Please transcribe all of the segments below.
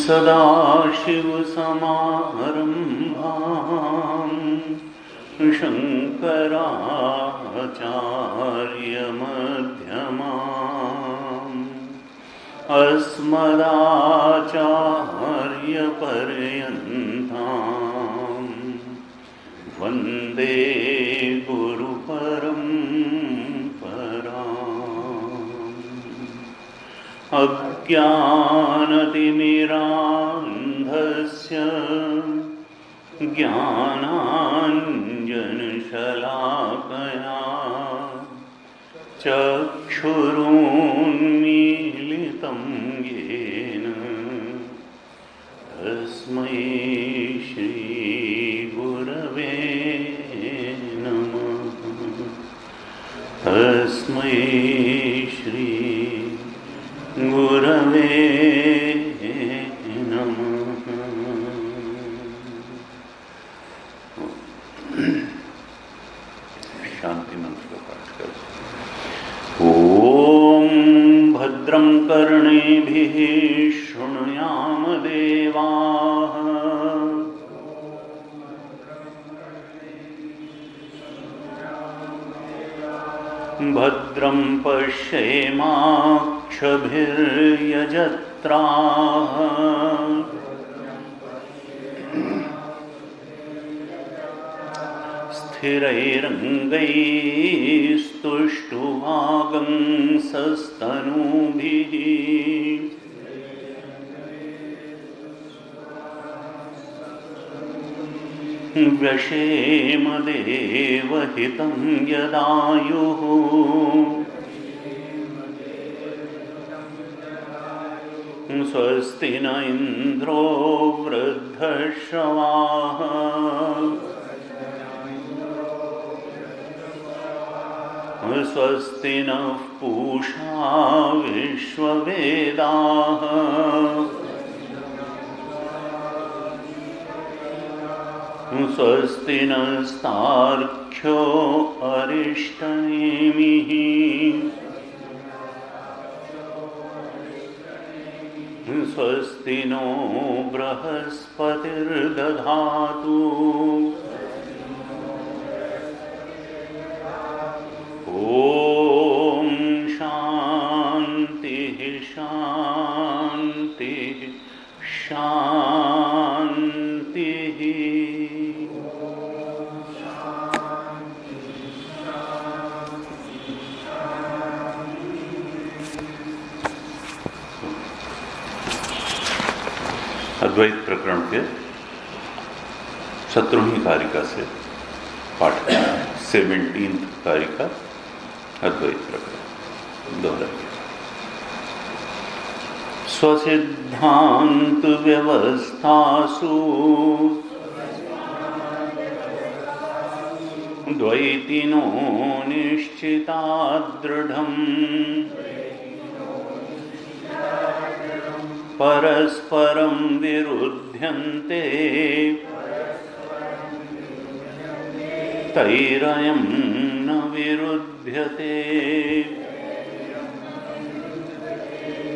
सदाशिवसमारम्भां शङ्कराचार्यमध्यमाम् अस्मदाचार्यपर्यन्तां वन्दे गुरुपरम्पराम्। अज्ञानतिमिरान्धस्य ज्ञानाञ्जनशलाकया चक्षुरुन्मीलितं येन तस्मै श्रीगुरवे नमः। तस्मै श्रीगुरवे शांति मंत्र का पाठ करें। ओम भद्रं कर्णेभिः शृणुयाम देवाः भद्रं पश्येमाक्षभिर्यजत्राः स्थिरैरङ्गैस्तुष्टुवागंसस्तनूभिः व्यशेम देवहितं यदायुः स्वस्ति न इन्द्रो वृद्धश्रवाः स्वस्ति नः पूषा विश्ववेदाः स्वस्ति नस्तार्क्ष्यो अरिष्टनेमिः स्वस्ति नो बृहस्पतिर्दधातु ओम शांति शांति शांति। अद्वैत प्रकरण के 17वीं कारिका से पाठ 17th कारिका अद्वैत प्रकरण दोहराइए। स्वसिद्धांत व्यवस्थासु द्वैतिनो निश्चिता दृढ़म् परस्परं विरुध्यन्ते तैरयं न विरुध्यते।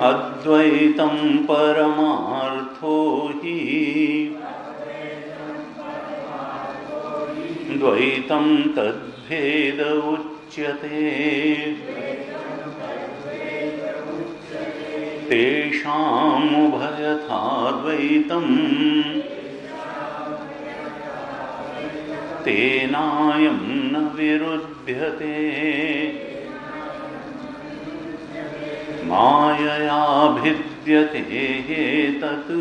अद्वैतं परमार्थो हि द्वैतं तद्भेद उच्यते। तेषामुभयथाद्वैतं तेनायं न विरुध्यते माययाभिद्यते तत्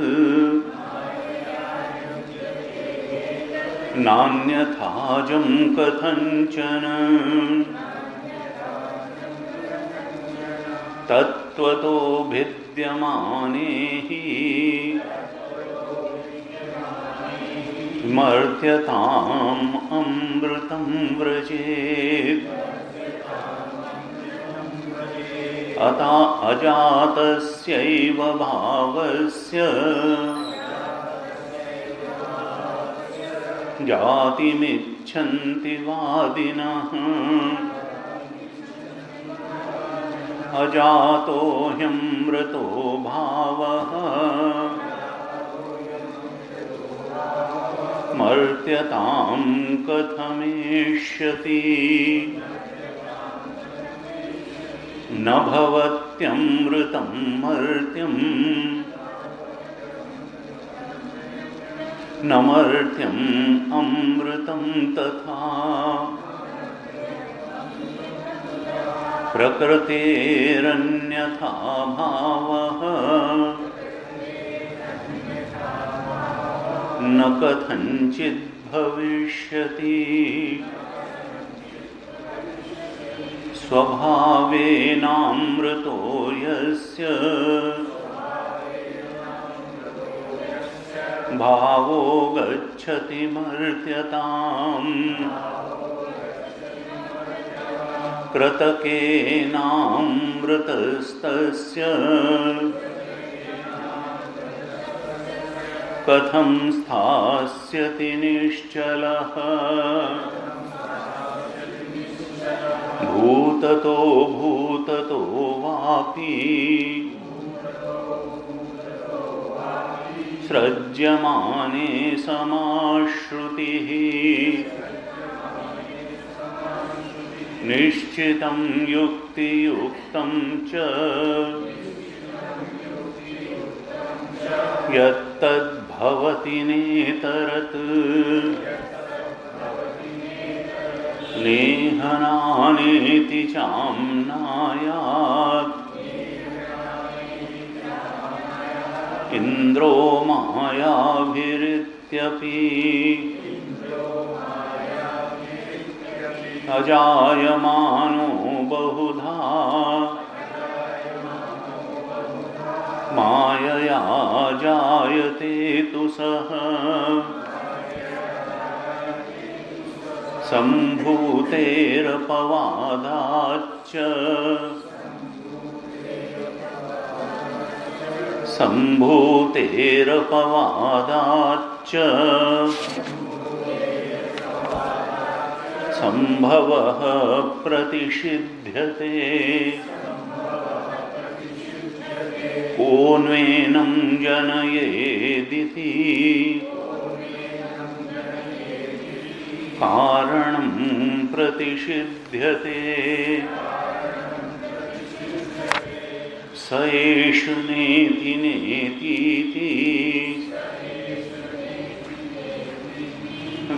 नान्यथाजं कथञ्चन तत्त्वतो भिद्यमाने हि मर्त्यताम् अमृतं व्रजेत् अजातस्यैव भावस्य जातिमिच्छन्ति वादिनः अजातो ह्यमृतो भावः मर्त्यतां कथमेष्यति न भवत्यमृतं मर्त्यं न मर्त्यम् अमृतं तथा प्रकृतेरन्यथा भावः न कथञ्चित् भविष्यति स्वभावेनामृतो यस्य भावो गच्छति मर्त्यताम् कृतकेनामृतस्तस्य कथं स्थास्यति निश्चलः भूततो भूततो वापि सृज्यमाने समाश्रुतिः निश्चितं युक्तियुक्तं च यत्तद्भवति नेतरत् नेहनानेति चाम्नायात् इन्द्रो मायाभिरित्यपि अजायमानो बहुधा मायया जायते तु सः सम्भूतेरपवादाच्च सम्भवः प्रतिषिध्यते कोऽन्वेनं जनयेदिति कारणं प्रतिषिध्यते स एषु नेति नेतीति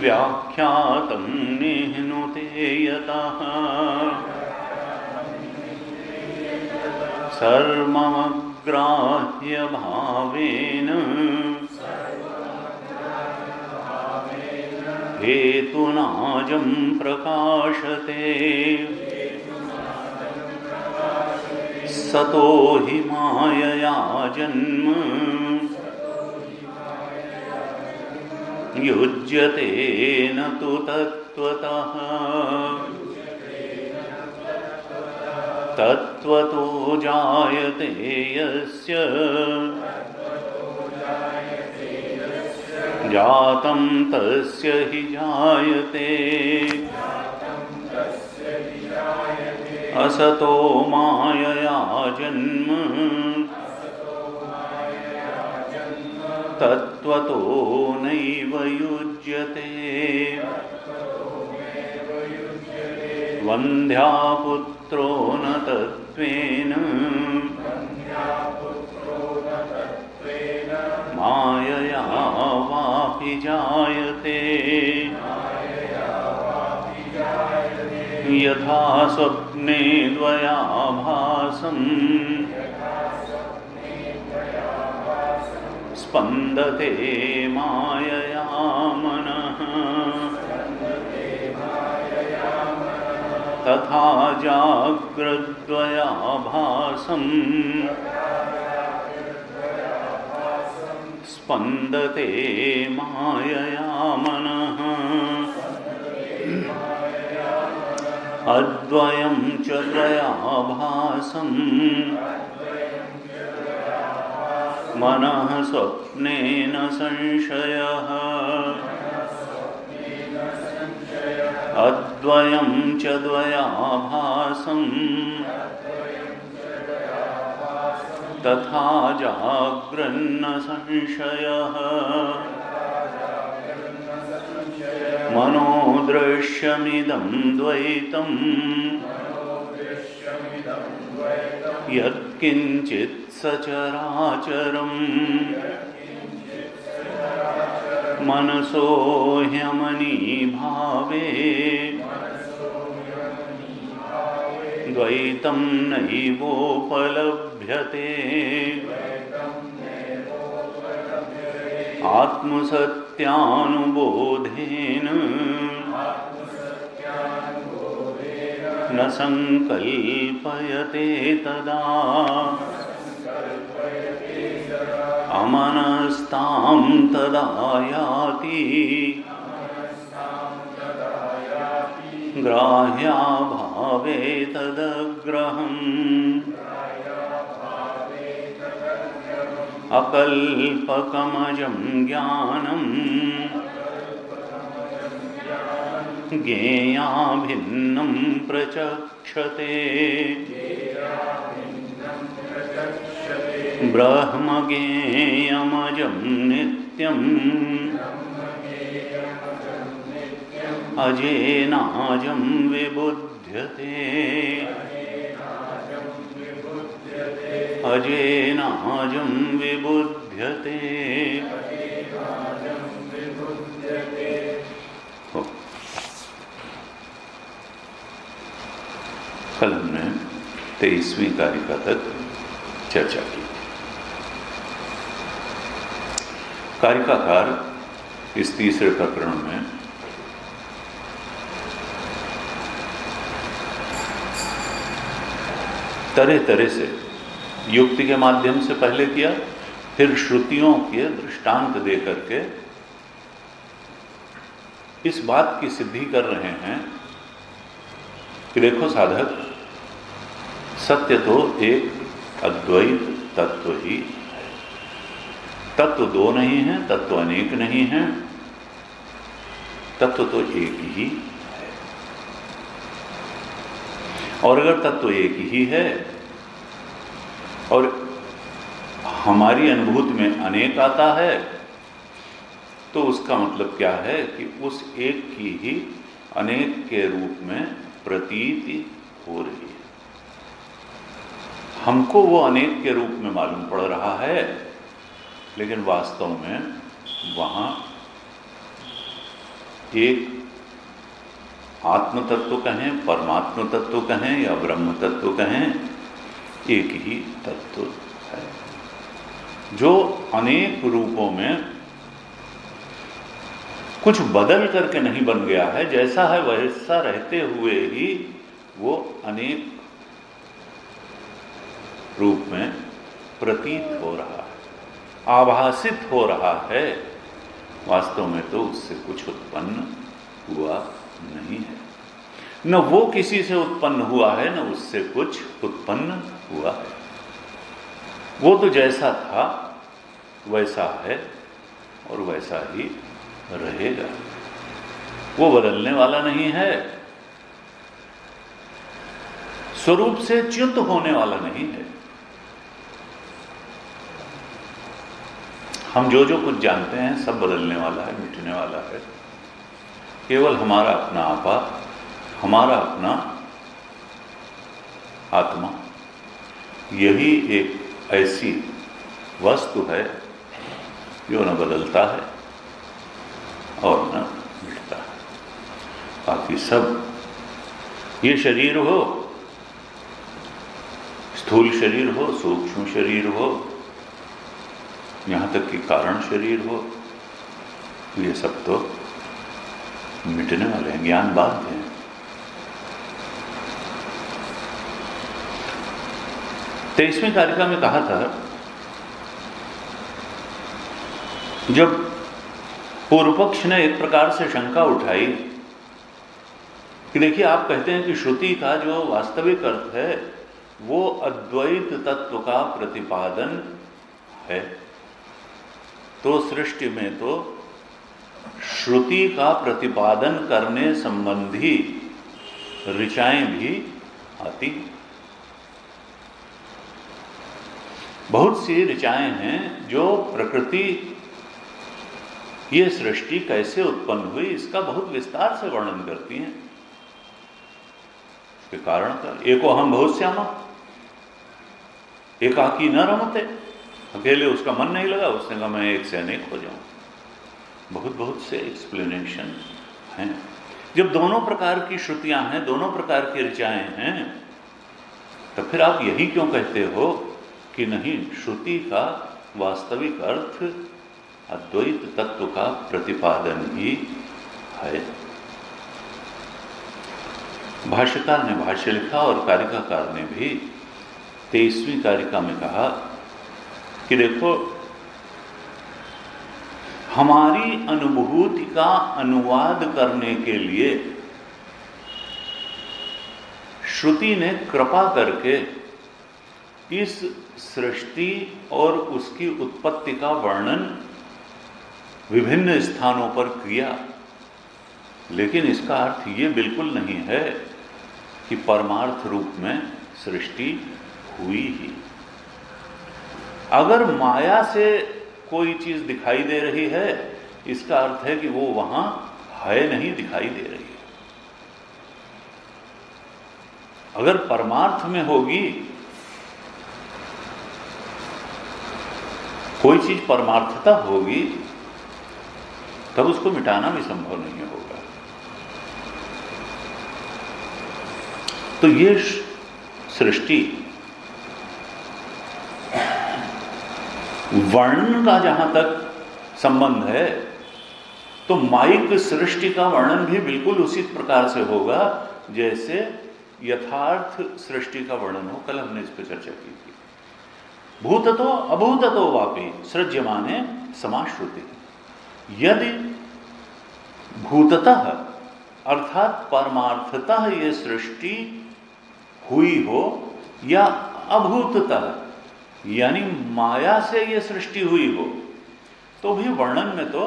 व्याख्यातं निह्नुते यतः सर्वमग्राह्यभावेन हेतुनाजं प्रकाशते सतो हि मायया जन्म युज्यते न तु तत्त्वतः तत्त्वतो जायते यस्य जातं तस्य हि जायते असतो मायया जन्म तत्त्वतो नैव युज्यते वन्ध्यापुत्रो न तत्त्वेन मायया वापि जायते यथा स्वप्ने द्वयाभासम् स्पन्दते मायया मनः तथा जाग्रद्वयाभासम् स्पन्दते मायया मनः अद्वयं च द्वयाभासम् मनः स्वप्नेन संशयः अद्वयं च द्वयाभासम् तथा जाग्रन्न संशयः मनोदृश्यमिदं द्वैतम् यत्किञ्चित् सचराचरम् मनसो ह्यमनीभावे द्वैतं नैवोपलभ्यते आत्मसत्यानुबोधेन न संकल्पयते तदा अमनस्तां तदा याति ग्राह्याभावे तदग्रहम् अकल्पकमजं ज्ञानम् ज्ञेयाभिन्नं प्रचक्षते ब्रह्मज्ञेयमजं नित्यम् अजेनाजं विबुध्यते अजेनाजं विबुध्यते। कल हमने 23वीं कारिका तक चर्चा की। कारिकाकार इस तीसरे प्रकरण में तरह तरह से युक्ति के माध्यम से पहले किया, फिर श्रुतियों के दृष्टांत दे करके इस बात की सिद्धि कर रहे हैं कि देखो साधक, सत्य तो एक अद्वैत तत्व ही है। तत्व दो नहीं है, तत्व अनेक नहीं है, तत्व तो एक ही है। और अगर तत्व एक ही है और हमारी अनुभूति में अनेक आता है, तो उसका मतलब क्या है कि उस एक की ही अनेक के रूप में प्रतीति हो रही है। हमको वो अनेक के रूप में मालूम पड़ रहा है, लेकिन वास्तव में वहां एक आत्म तत्व कहें, परमात्म तत्व कहें या ब्रह्म तत्व कहें, एक ही तत्व है जो अनेक रूपों में कुछ बदल करके नहीं बन गया है। जैसा है वैसा रहते हुए ही वो अनेक रूप में प्रतीत हो रहा है, आभासित हो रहा है। वास्तव में तो उससे कुछ उत्पन्न हुआ नहीं है, न वो किसी से उत्पन्न हुआ है, न उससे कुछ उत्पन्न हुआ है। वो तो जैसा था वैसा है और वैसा ही रहेगा, वो बदलने वाला नहीं है, स्वरूप से च्युत होने वाला नहीं है। हम जो जो कुछ जानते हैं सब बदलने वाला है, मिटने वाला है। केवल हमारा अपना आपा, हमारा अपना आत्मा, यही एक ऐसी वस्तु है जो न बदलता है और न मिटता है। बाकी सब, ये शरीर हो, स्थूल शरीर हो, सूक्ष्म शरीर हो, यहाँ तक कि कारण शरीर हो, ये सब तो मिटने वाले हैं, ज्ञान बाध्य हैं। तेईसवीं कारिका में कहा था, जब पूर्व पक्ष ने एक प्रकार से शंका उठाई कि देखिए, आप कहते हैं कि श्रुति का जो वास्तविक अर्थ है वो अद्वैत तत्व का प्रतिपादन है, तो सृष्टि में तो श्रुति का प्रतिपादन करने संबंधी ऋचाएं भी आती। बहुत सी ऋचाएं हैं जो प्रकृति, ये सृष्टि कैसे उत्पन्न हुई इसका बहुत विस्तार से वर्णन करती हैं। इसके कारण का एको हम बहुत श्यामा, एकाकी न रमते, अकेले उसका मन नहीं लगा, उसने कहा मैं एक से अनेक हो जाऊं। बहुत से एक्सप्लेनेशन हैं। जब दोनों प्रकार की श्रुतियां हैं, दोनों प्रकार की ऋचाएं हैं, तो फिर आप यही क्यों कहते हो कि नहीं, श्रुति का वास्तविक अर्थ अद्वैत तत्व का प्रतिपादन ही है। भाष्यकार ने भाष्य लिखा और कारिकाकार ने भी 23वीं कारिका में कहा कि देखो, हमारी अनुभूति का अनुवाद करने के लिए श्रुति ने कृपा करके इस सृष्टि और उसकी उत्पत्ति का वर्णन विभिन्न स्थानों पर किया, लेकिन इसका अर्थ ये बिल्कुल नहीं है कि परमार्थ रूप में सृष्टि हुई ही। अगर माया से कोई चीज दिखाई दे रही है, इसका अर्थ है कि वो वहां है नहीं, दिखाई दे रही है। अगर परमार्थ में होगी, कोई चीज परमार्थता होगी, तब उसको मिटाना भी संभव नहीं होगा। तो ये सृष्टि वर्णन का जहां तक संबंध है, तो माइक सृष्टि का वर्णन भी बिल्कुल उसी प्रकार से होगा जैसे यथार्थ सृष्टि का वर्णन हो। कल हमने इस पर चर्चा की थी। भूततो अभूततो वापि सृज्यमाने समाश्रुति। यदि भूततः अर्थात परमार्थतः ये सृष्टि हुई हो या अभूततः यानी माया से ये सृष्टि हुई हो, तो भी वर्णन में तो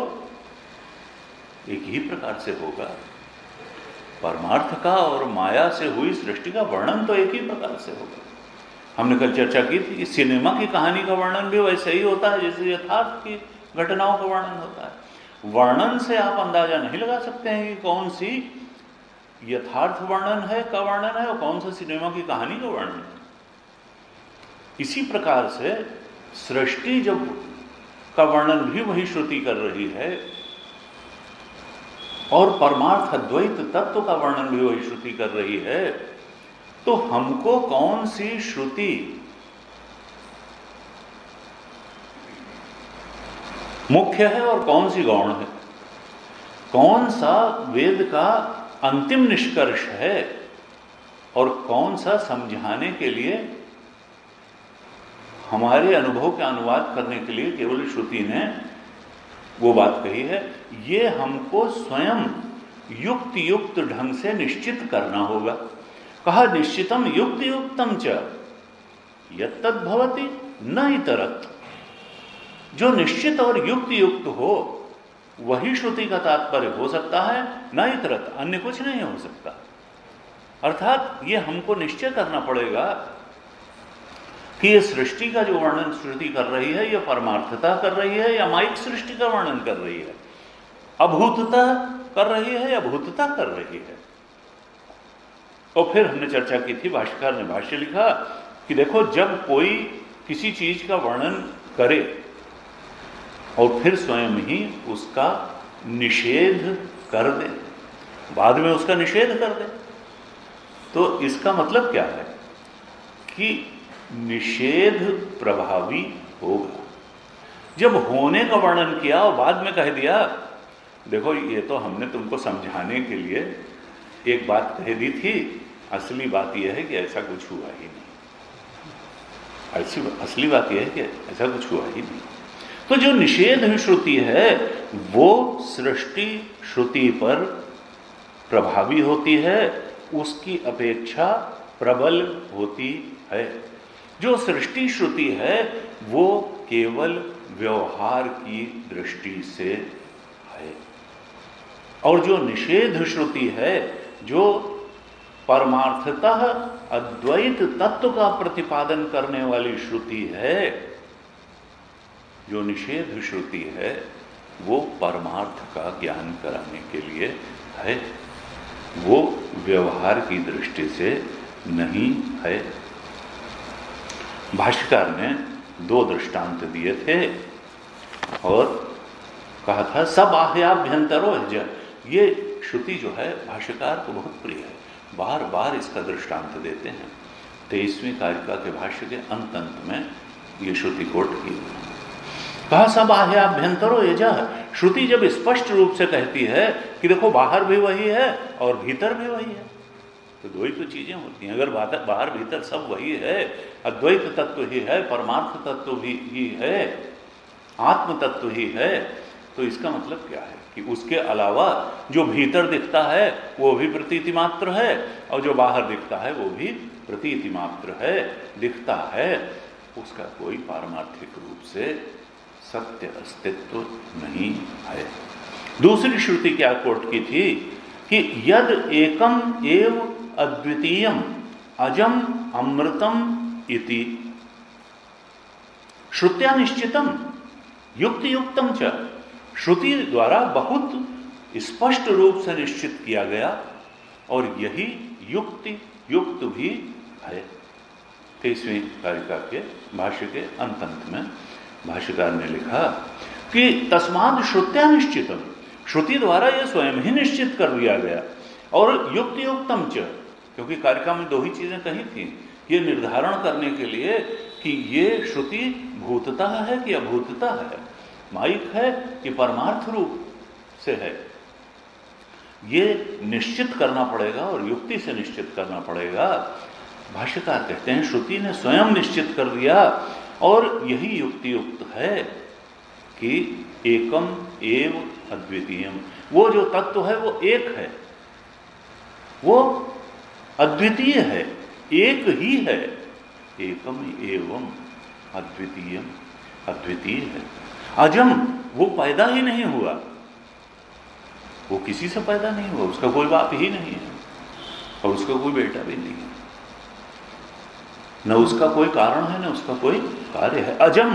एक ही प्रकार से होगा। परमार्थ का और माया से हुई सृष्टि का वर्णन तो एक ही प्रकार से होगा। हमने कल चर्चा की थी कि सिनेमा की कहानी का वर्णन भी वैसे ही होता है जैसे यथार्थ की घटनाओं का वर्णन होता है। वर्णन से आप अंदाजा नहीं लगा सकते हैं कि कौन सी यथार्थ वर्णन है का वर्णन है और कौन सा सिनेमा की कहानी का वर्णन है। इसी प्रकार से सृष्टि जब का वर्णन भी वही श्रुति कर रही है और परमार्थ अद्वैत तत्व का वर्णन भी वही श्रुति कर रही है, तो हमको कौन सी श्रुति मुख्य है और कौन सी गौण है, कौन सा वेद का अंतिम निष्कर्ष है और कौन सा समझाने के लिए, हमारे अनुभव का अनुवाद करने के लिए केवल श्रुति ने वो बात कही है, ये हमको स्वयं युक्त ढंग से निश्चित करना होगा। कहा निश्चितम युक्त युक्तम च यत्तद् भवति न इतरत्। जो निश्चित और युक्त हो वही श्रुति का तात्पर्य हो सकता है, न इतरत्, अन्य कुछ नहीं हो सकता। अर्थात ये हमको निश्चय करना पड़ेगा कि ये सृष्टि का जो वर्णन श्रुति कर रही है, ये परमार्थता कर रही है या माइक सृष्टि का वर्णन कर रही है, अभूतता कर रही है या भूतता कर रही है। और फिर हमने चर्चा की थी, भाष्यकार ने भाष्य लिखा कि देखो, जब कोई किसी चीज का वर्णन करे और फिर स्वयं ही उसका निषेध कर दे, बाद में उसका निषेध कर दे, तो इसका मतलब क्या है कि निषेध प्रभावी होगा। जब होने का वर्णन किया और बाद में कह दिया, देखो ये तो हमने तुमको समझाने के लिए एक बात कह दी थी, असली बात यह है कि ऐसा कुछ हुआ ही नहीं, असली बात यह है कि ऐसा कुछ हुआ ही नहीं। तो जो निषेध श्रुति है वो सृष्टि श्रुति पर प्रभावी होती है, उसकी अपेक्षा प्रबल होती है। जो सृष्टि श्रुति है वो केवल व्यवहार की दृष्टि से है, और जो निषेध श्रुति है, जो परमार्थतः अद्वैत तत्व का प्रतिपादन करने वाली श्रुति है, जो निषेध श्रुति है, वो परमार्थ का ज्ञान कराने के लिए है, वो व्यवहार की दृष्टि से नहीं है। भाष्यकार ने 2 दृष्टांत दिए थे और कहा था सबाह्याभ्यंतरो ज। ये श्रुति जो है भाष्यकार को बहुत प्रिय है, बार बार इसका दृष्टांत देते हैं। 23वीं कारिका के भाष्य के अंत में ये श्रुति कोट की, कहा सबाह्याभ्यंतरो यजः। श्रुति जब स्पष्ट रूप से कहती है कि देखो बाहर भी वही है और भीतर भी वही है, तो 2 ही तो चीजें होती हैं। अगर बाहर भीतर सब वही है, अद्वैत तत्व ही है, परमार्थ तत्व भी ही है, आत्म तत्व ही है, तो इसका मतलब क्या है कि उसके अलावा जो भीतर दिखता है वो भी प्रतीति मात्र है, और जो बाहर दिखता है वो भी प्रतीति मात्र है, दिखता है, उसका कोई पारमार्थिक रूप से सत्य अस्तित्व नहीं है। दूसरी श्रुति क्या कोट की थी कि यद एकम एव अद्वितीयम अजम अमृतम इति श्रुत्या निश्चितम युक्ति युक्तम च। श्रुति द्वारा बहुत स्पष्ट रूप से निश्चित किया गया, और यही युक्ति युक्त भी है। 23वीं कारिका के भाष्य के अंत में भाष्यकार ने लिखा कि तस्माद श्रुत्या निश्चितम, श्रुति द्वारा यह स्वयं ही निश्चित कर दिया गया, और युक्ति युक्तम च, क्योंकि कारिका में 2 ही चीजें कही थी, ये निर्धारण करने के लिए कि ये श्रुति भूततः है कि अभूततः है, माइक है कि परमार्थ रूप से है, ये निश्चित करना पड़ेगा और युक्ति से निश्चित करना पड़ेगा। भाष्यकार कहते हैं श्रुति ने स्वयं निश्चित कर दिया, और यही युक्ति युक्त है कि एकम एव अद्वितीयम, वो जो तत्व है वो एक है, वो अद्वितीय है, एक ही है, एकम एवं अद्वितीयम, अद्वितीय है। अजम, वो पैदा ही नहीं हुआ, वो किसी से पैदा नहीं हुआ, उसका कोई बाप ही नहीं है और उसका कोई बेटा भी नहीं है, न उसका कोई कारण है न उसका कोई कार्य है। अजम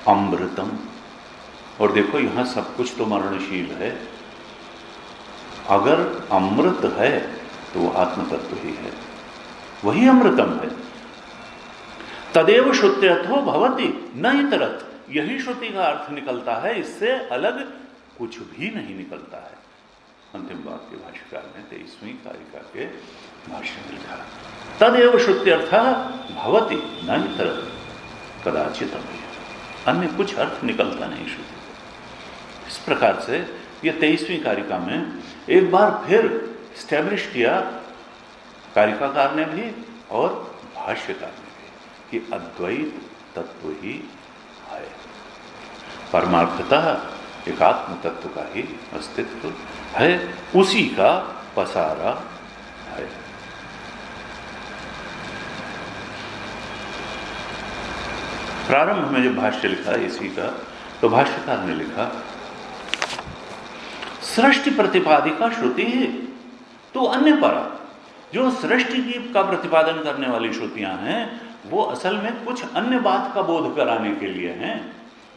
अमृतम, और देखो यहां सब कुछ तो मरणशील है, अगर अमृत है तो वो आत्म तत्व ही है, वही अमृतम है। तदेव श्रुत्यर्थो भवति न इतरत, यही श्रुति का अर्थ निकलता है, इससे अलग कुछ भी नहीं निकलता है। अंतिम बात के भाष्यकार ने 23वीं कारिका के भाष्य में लिखा, तदेव श्रुत्यर्थ भवति न इतरत कदाचित, अन्य कुछ अर्थ निकलता नहीं श्रुति। इस प्रकार से ये 23वीं कारिका में एक बार फिर स्टैब्लिश किया कारिकाकार ने भी और भाष्यकार ने भी कि अद्वैत तत्व ही है, परमार्थतः एकात्म तत्व का ही अस्तित्व है, उसी का पसारा है। प्रारंभ में जब भाष्य लिखा इसी का, तो भाष्यकार ने लिखा सृष्टि प्रतिपादिका श्रुति है तो अन्य परा, जो सृष्टि की का प्रतिपादन करने वाली श्रुतियां हैं वो असल में कुछ अन्य बात का बोध कराने के लिए हैं।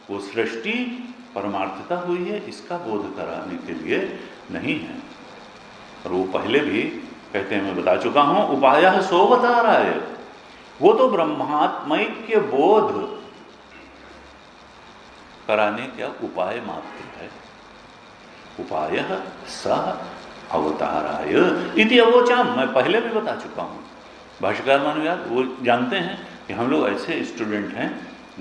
वो सृष्टि परमार्थता हुई है इसका बोध कराने के लिए नहीं है। और वो पहले भी कहते हैं, मैं बता चुका हूं, उपायः सो बता रहा है, वो तो ब्रह्मात्मैक्य बोध कराने का उपाय मात्र है। उपायः सः अवताराय इति अवोचाम, मैं पहले भी बता चुका हूं। भाष्यकार मानवयाद वो जानते हैं कि हम लोग ऐसे स्टूडेंट हैं।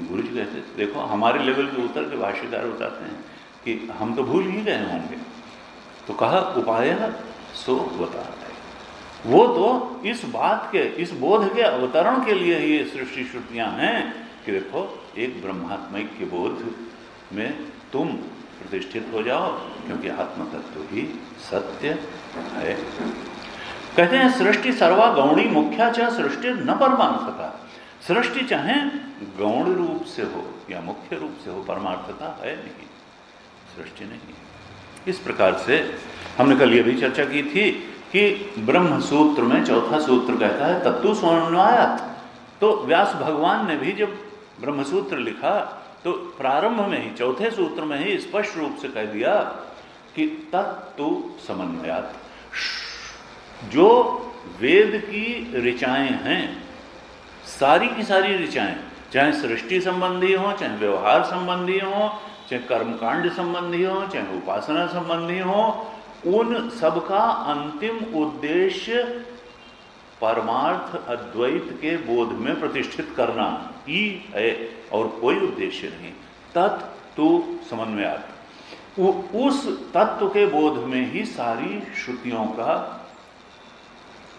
गुरु जी कहते देखो हमारे लेवल पे उतर के भाष्यकार बताते हैं कि हम तो भूल ही गए होंगे। तो कहा उपायः सो बता रहे, वो तो इस बात के, इस बोध के अवतरण के लिए ये सृष्टि श्रुतियां हैं कि देखो एक ब्रह्मात्मैक्य बोध में तुम प्रतिष्ठित हो जाओ, क्योंकि आत्म तत्व ही सत्य है। कहते हैं सृष्टि सर्वा गौणी मुख्या च सृष्टि न परमार्थता, सृष्टि चाहे गौण रूप से हो या मुख्य रूप से हो, परमार्थता है नहीं, सृष्टि नहीं है। इस प्रकार से हमने कल ये भी चर्चा की थी कि ब्रह्म सूत्र में चौथा सूत्र कहता है तत्तु समन्वयात्। तो व्यास भगवान ने भी जब ब्रह्म सूत्र लिखा तो प्रारंभ में ही चौथे सूत्र में ही स्पष्ट रूप से कह दिया कि तत्तु समन्वयात्, जो वेद की ऋचाएं हैं, सारी की सारी ऋचाएं, चाहे सृष्टि संबंधी हो, चाहे व्यवहार संबंधी हो, चाहे कर्मकांड संबंधी हो, चाहे उपासना संबंधी हो, उन सबका अंतिम उद्देश्य परमार्थ अद्वैत के बोध में प्रतिष्ठित करना ही है और कोई उद्देश्य नहीं। तत्तु समन्वयात्, उस तत्व के बोध में ही सारी श्रुतियों का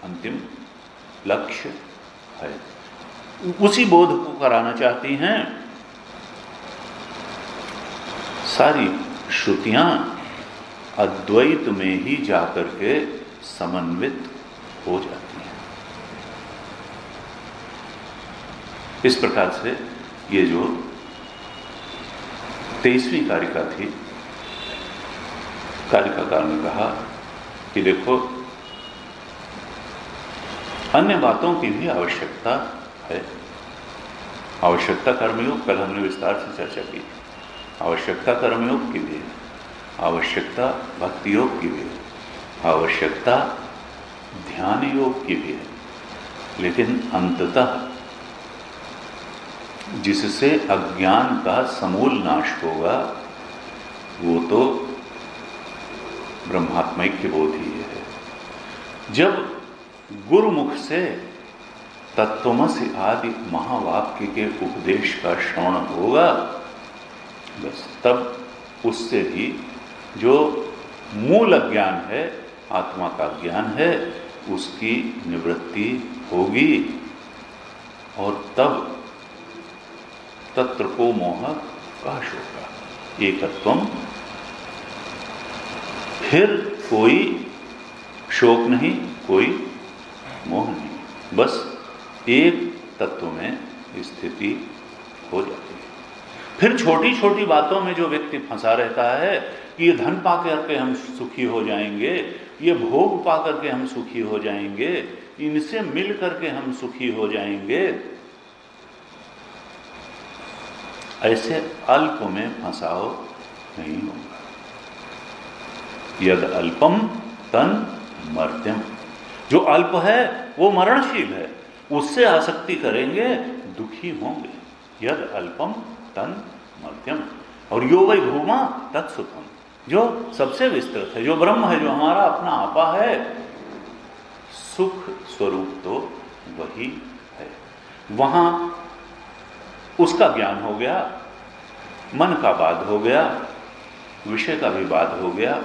अंतिम लक्ष्य है। उसी बोध को कराना चाहती हैं सारी श्रुतियां, अद्वैत में ही जाकर के समन्वित हो जाती हैं। इस प्रकार से ये जो 23वीं कारिका थी, कारिकाकार ने कहा कि देखो अन्य बातों की भी आवश्यकता है। आवश्यकता कर्मयोग कल हमने विस्तार से चर्चा की, आवश्यकता कर्मयोग की भी है, आवश्यकता भक्ति योग की भी है, आवश्यकता ध्यान योग की भी है, लेकिन अंततः जिससे अज्ञान का समूल नाश होगा वो तो ब्रह्मात्मैक्य बोध ही है। जब गुरुमुख से तत्वमसि आदि महावाक्य के उपदेश का श्रवण होगा, बस तब उससे ही जो मूल अज्ञान है, आत्मा का ज्ञान है, उसकी निवृत्ति होगी और तब तत्र को मोह का शोका एकत्वम, फिर कोई शोक नहीं, कोई मोह नहीं, बस एक तत्व में स्थिति हो जाती है। फिर छोटी छोटी बातों में जो व्यक्ति फंसा रहता है कि ये धन पा करके हम सुखी हो जाएंगे, ये भोग पा करके हम सुखी हो जाएंगे, इनसे मिल करके हम सुखी हो जाएंगे, ऐसे अल्प में फंसाओ नहीं होगा। यद अल्पम तन मर्त्यम, जो अल्प है वो मरणशील है, उससे आसक्ति करेंगे दुखी होंगे। यद अल्पम तन मर्त्यम, और यो वै भूमा तत्सुखम, जो सबसे विस्तृत है, जो ब्रह्म है, जो हमारा अपना आपा है, सुख स्वरूप तो वही है। वहां उसका ज्ञान हो गया, मन का बाध हो गया, विषय का भी बाध हो गया।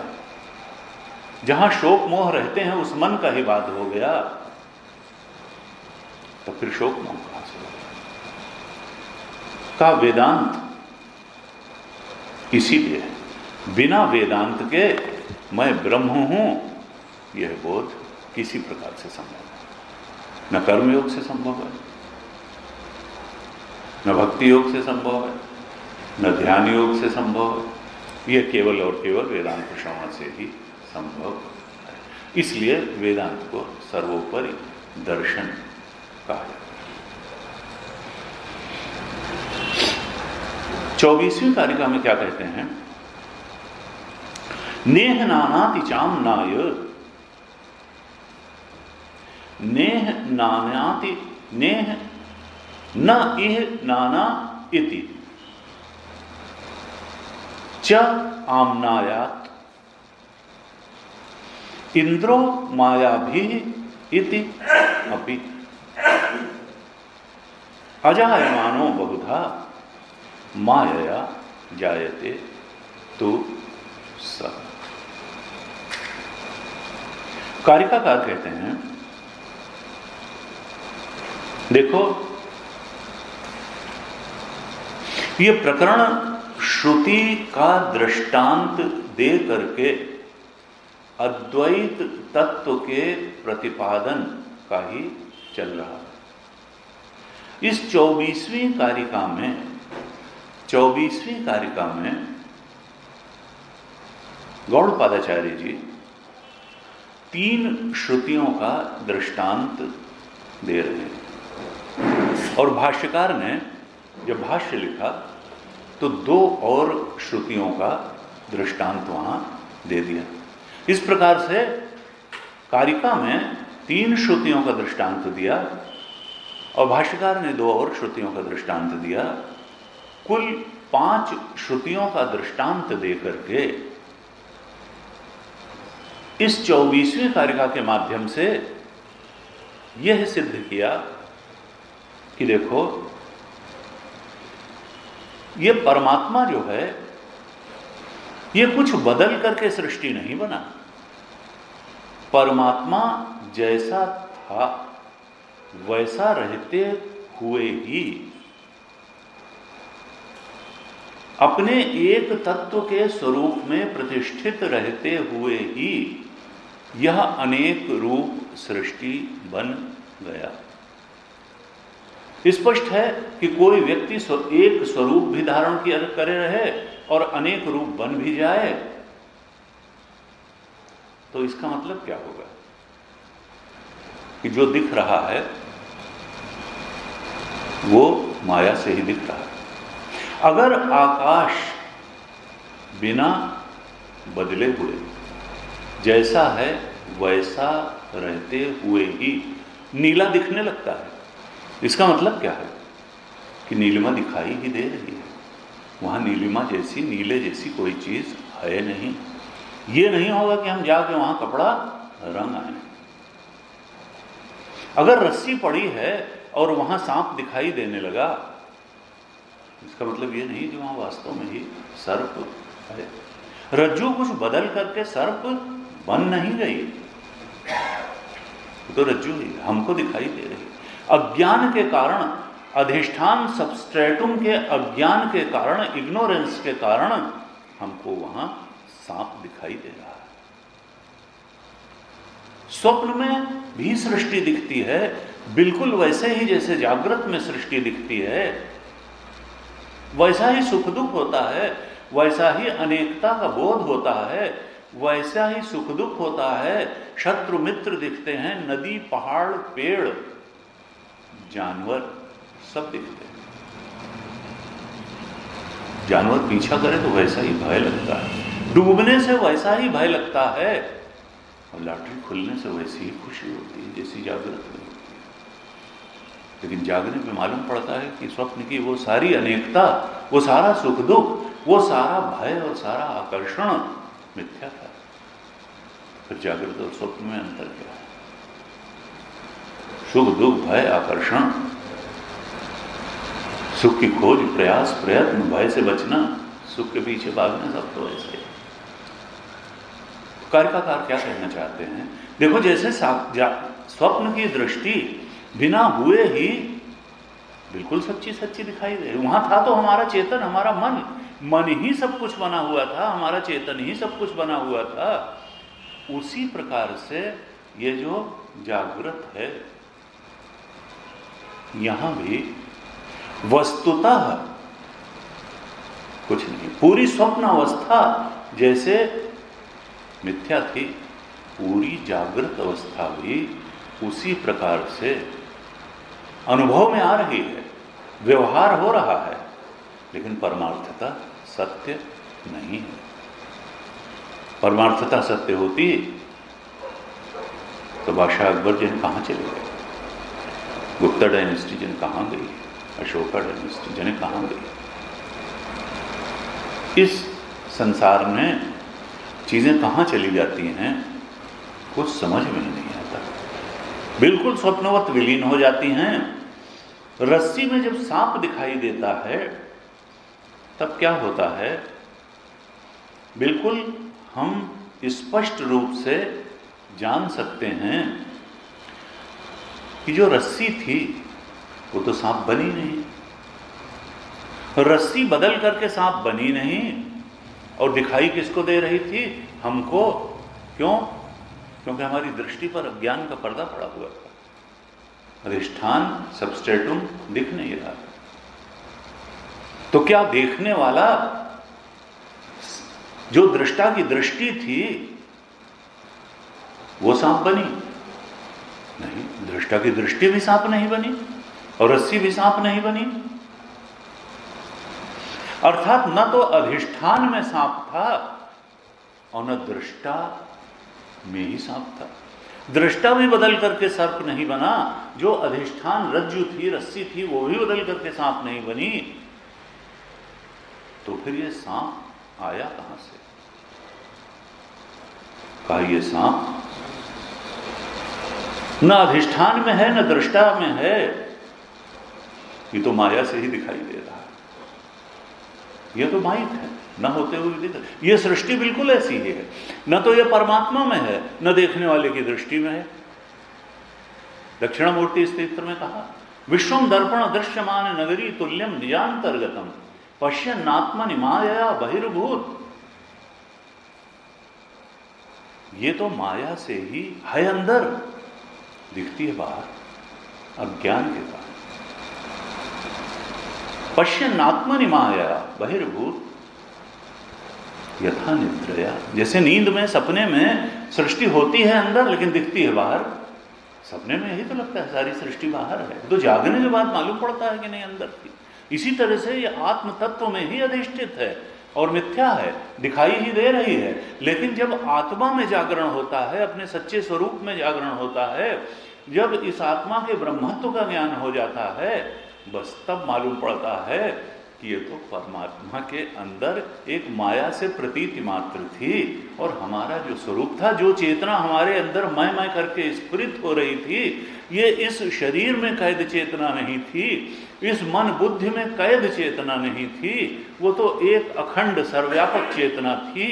जहां शोक मोह रहते हैं उस मन का ही बाध हो गया, तो फिर शोक मोह कहां से होगा? का वेदांत इसीलिए बिना वेदांत के मैं ब्रह्म हूं यह बोध किसी प्रकार से संभव है। न कर्मयोग से संभव है, न भक्ति योग से संभव है, न ध्यान योग से संभव है। यह केवल और केवल वेदांत श्रवण से ही संभव है। इसलिए वेदांत को सर्वोपरि दर्शन कहा जाता है। 24वीं कारिका में क्या कहते हैं? नेह नानाति चाम नाय नेह नानाति नेह न इह नाना इति च आम्नायात इंद्रो मायाभि इति अपि अजायमानो बहुधा मायया जायते तो स। कारिकाकार कहते हैं, देखो ये प्रकरण श्रुति का दृष्टांत दे करके अद्वैत तत्व के प्रतिपादन का ही चल रहा है। इस 24वीं कारिका में गौड़पादाचार्य जी 3 श्रुतियों का दृष्टांत दे रहे हैं, और भाष्यकार ने जब भाष्य लिखा तो 2 और श्रुतियों का दृष्टांत वहां दे दिया। इस प्रकार से कारिका में 3 श्रुतियों का दृष्टांत दिया और भाष्यकार ने 2 और श्रुतियों का दृष्टांत दिया। कुल 5 श्रुतियों का दृष्टांत दे करके इस 24वीं कारिका के माध्यम से यह सिद्ध किया कि देखो ये परमात्मा जो है ये कुछ बदल करके सृष्टि नहीं बना। परमात्मा जैसा था वैसा रहते हुए ही, अपने एक तत्व के स्वरूप में प्रतिष्ठित रहते हुए ही यह अनेक रूप सृष्टि बन गया। स्पष्ट है कि कोई व्यक्ति एक स्वरूप भी धारण करे रहे और अनेक रूप बन भी जाए तो इसका मतलब क्या होगा कि जो दिख रहा है वो माया से ही दिख रहा है। अगर आकाश बिना बदले हुए जैसा है वैसा रहते हुए ही नीला दिखने लगता है, इसका मतलब क्या है कि नीलिमा दिखाई ही दे रही है। वहां नीलिमा जैसी, नीले जैसी कोई चीज है नहीं। ये नहीं होगा कि हम जाके वहां कपड़ा रंग आए। अगर रस्सी पड़ी है और वहां सांप दिखाई देने लगा, इसका मतलब ये नहीं कि वहां वास्तव में ही सर्प है। रज्जू कुछ बदल करके सर्प बन नहीं गई, तो रज्जू ही हमको दिखाई दे रही। अज्ञान के कारण, अधिष्ठान सबस्ट्रेटुम के अज्ञान के कारण, इग्नोरेंस के कारण हमको वहां सांप दिखाई दे रहा है। स्वप्न में भी सृष्टि दिखती है, बिल्कुल वैसे ही जैसे जागृत में सृष्टि दिखती है। वैसा ही सुख दुख होता है, वैसा ही अनेकता का बोध होता है, वैसा ही सुख दुख होता है। शत्रु मित्र दिखते हैं, नदी पहाड़ पेड़ जानवर सब दिखते हैं। जानवर पीछा करे तो वैसा ही भय लगता है, डूबने से वैसा ही भय लगता है, और लॉटरी खुलने से वैसी ही खुशी होती है जैसी जागृत में होती है। लेकिन जागने में मालूम पड़ता है कि स्वप्न की वो सारी अनेकता, वो सारा सुख दुख, वो सारा भय और सारा आकर्षण मिथ्या था। फिर जागृत और स्वप्न में अंतर क्या है? सुख दुख भय आकर्षण, सुख की खोज प्रयास प्रयत्न, भय से बचना, सुख के पीछे भागना, सब तो ऐसे ही। कारिकाकार क्या कहना चाहते हैं? देखो जैसे स्वप्न की दृष्टि बिना हुए ही बिल्कुल सच्ची सच्ची दिखाई दे रही। वहां था तो हमारा चेतन, हमारा मन ही सब कुछ बना हुआ था, हमारा चेतन ही सब कुछ बना हुआ था। उसी प्रकार से ये जो जागृत है, यहां भी वस्तुतः कुछ नहीं। पूरी स्वप्न अवस्था जैसे मिथ्या थी, पूरी जागृत अवस्था भी उसी प्रकार से अनुभव में आ रही है, व्यवहार हो रहा है, लेकिन परमार्थता सत्य नहीं है। परमार्थता सत्य होती तो बादशाह अकबर जन कहाँ चले गए, गुप्ता डायनेस्टी जन कहाँ गई, अशोका डायनेस्टी जन कहाँ गई। इस संसार में चीजें कहाँ चली जाती हैं कुछ समझ में नहीं आता, बिल्कुल स्वप्नवत विलीन हो जाती हैं। रस्सी में जब सांप दिखाई देता है तब क्या होता है, बिल्कुल हम स्पष्ट रूप से जान सकते हैं कि जो रस्सी थी वो तो सांप बनी नहीं, रस्सी बदल करके सांप बनी नहीं, और दिखाई किसको दे रही थी, हमको। क्यों? क्योंकि हमारी दृष्टि पर अज्ञान का पर्दा पड़ा हुआ था, अधिष्ठान सबस्ट्रेटुम दिख नहीं रहा। तो क्या देखने वाला, जो दृष्टा की दृष्टि थी वो सांप बनी? नहीं, दृष्टा की दृष्टि भी सांप नहीं बनी और रस्सी भी सांप नहीं बनी। अर्थात न तो अधिष्ठान में सांप था और न दृष्टा में ही सांप था। दृष्टा भी बदल करके सर्प नहीं बना, जो अधिष्ठान रज्जु थी, रस्सी थी, वो भी बदल करके सांप नहीं बनी। तो फिर ये सांप आया कहां से? कहा ये सांप न अधिष्ठान में है न दृष्टा में है, ये तो माया से ही दिखाई दे रहा है। ये तो माइक है, न होते हुए भी दिख रहा। ये सृष्टि बिल्कुल ऐसी ही है, न तो ये परमात्मा में है न देखने वाले की दृष्टि में है। दक्षिणामूर्ति स्त्रोत्र में कहा, विश्वम दर्पण दृश्यमान नगरी तुल्यम निजांतर्गतम पश्यन्नात्मनि माया बहिर्भूत। ये तो माया से ही है, अंदर दिखती है बाहर, अज्ञान के कारण। पश्यन्नात्मनि माया बहिर्भूत यथा निद्रया। जैसे नींद में, सपने में सृष्टि होती है अंदर लेकिन दिखती है बाहर। सपने में यही तो लगता है सारी सृष्टि बाहर है, तो जागने के बाद मालूम पड़ता है कि नहीं अंदर थी। इसी तरह से ये आत्म तत्व में ही अधिष्ठित है और मिथ्या है, दिखाई ही दे रही है। लेकिन जब आत्मा में जागरण होता है, अपने सच्चे स्वरूप में जागरण होता है, जब इस आत्मा के ब्रह्मत्व का ज्ञान हो जाता है, बस तब मालूम पड़ता है कि ये तो परमात्मा के अंदर एक माया से प्रतीति मात्र थी, और हमारा जो स्वरूप था, जो चेतना हमारे अंदर मैं करके स्फुरित हो रही थी, ये इस शरीर में कैद चेतना नहीं थी, इस मन बुद्धि में कैद चेतना नहीं थी, वो तो एक अखंड सर्वव्यापक चेतना थी।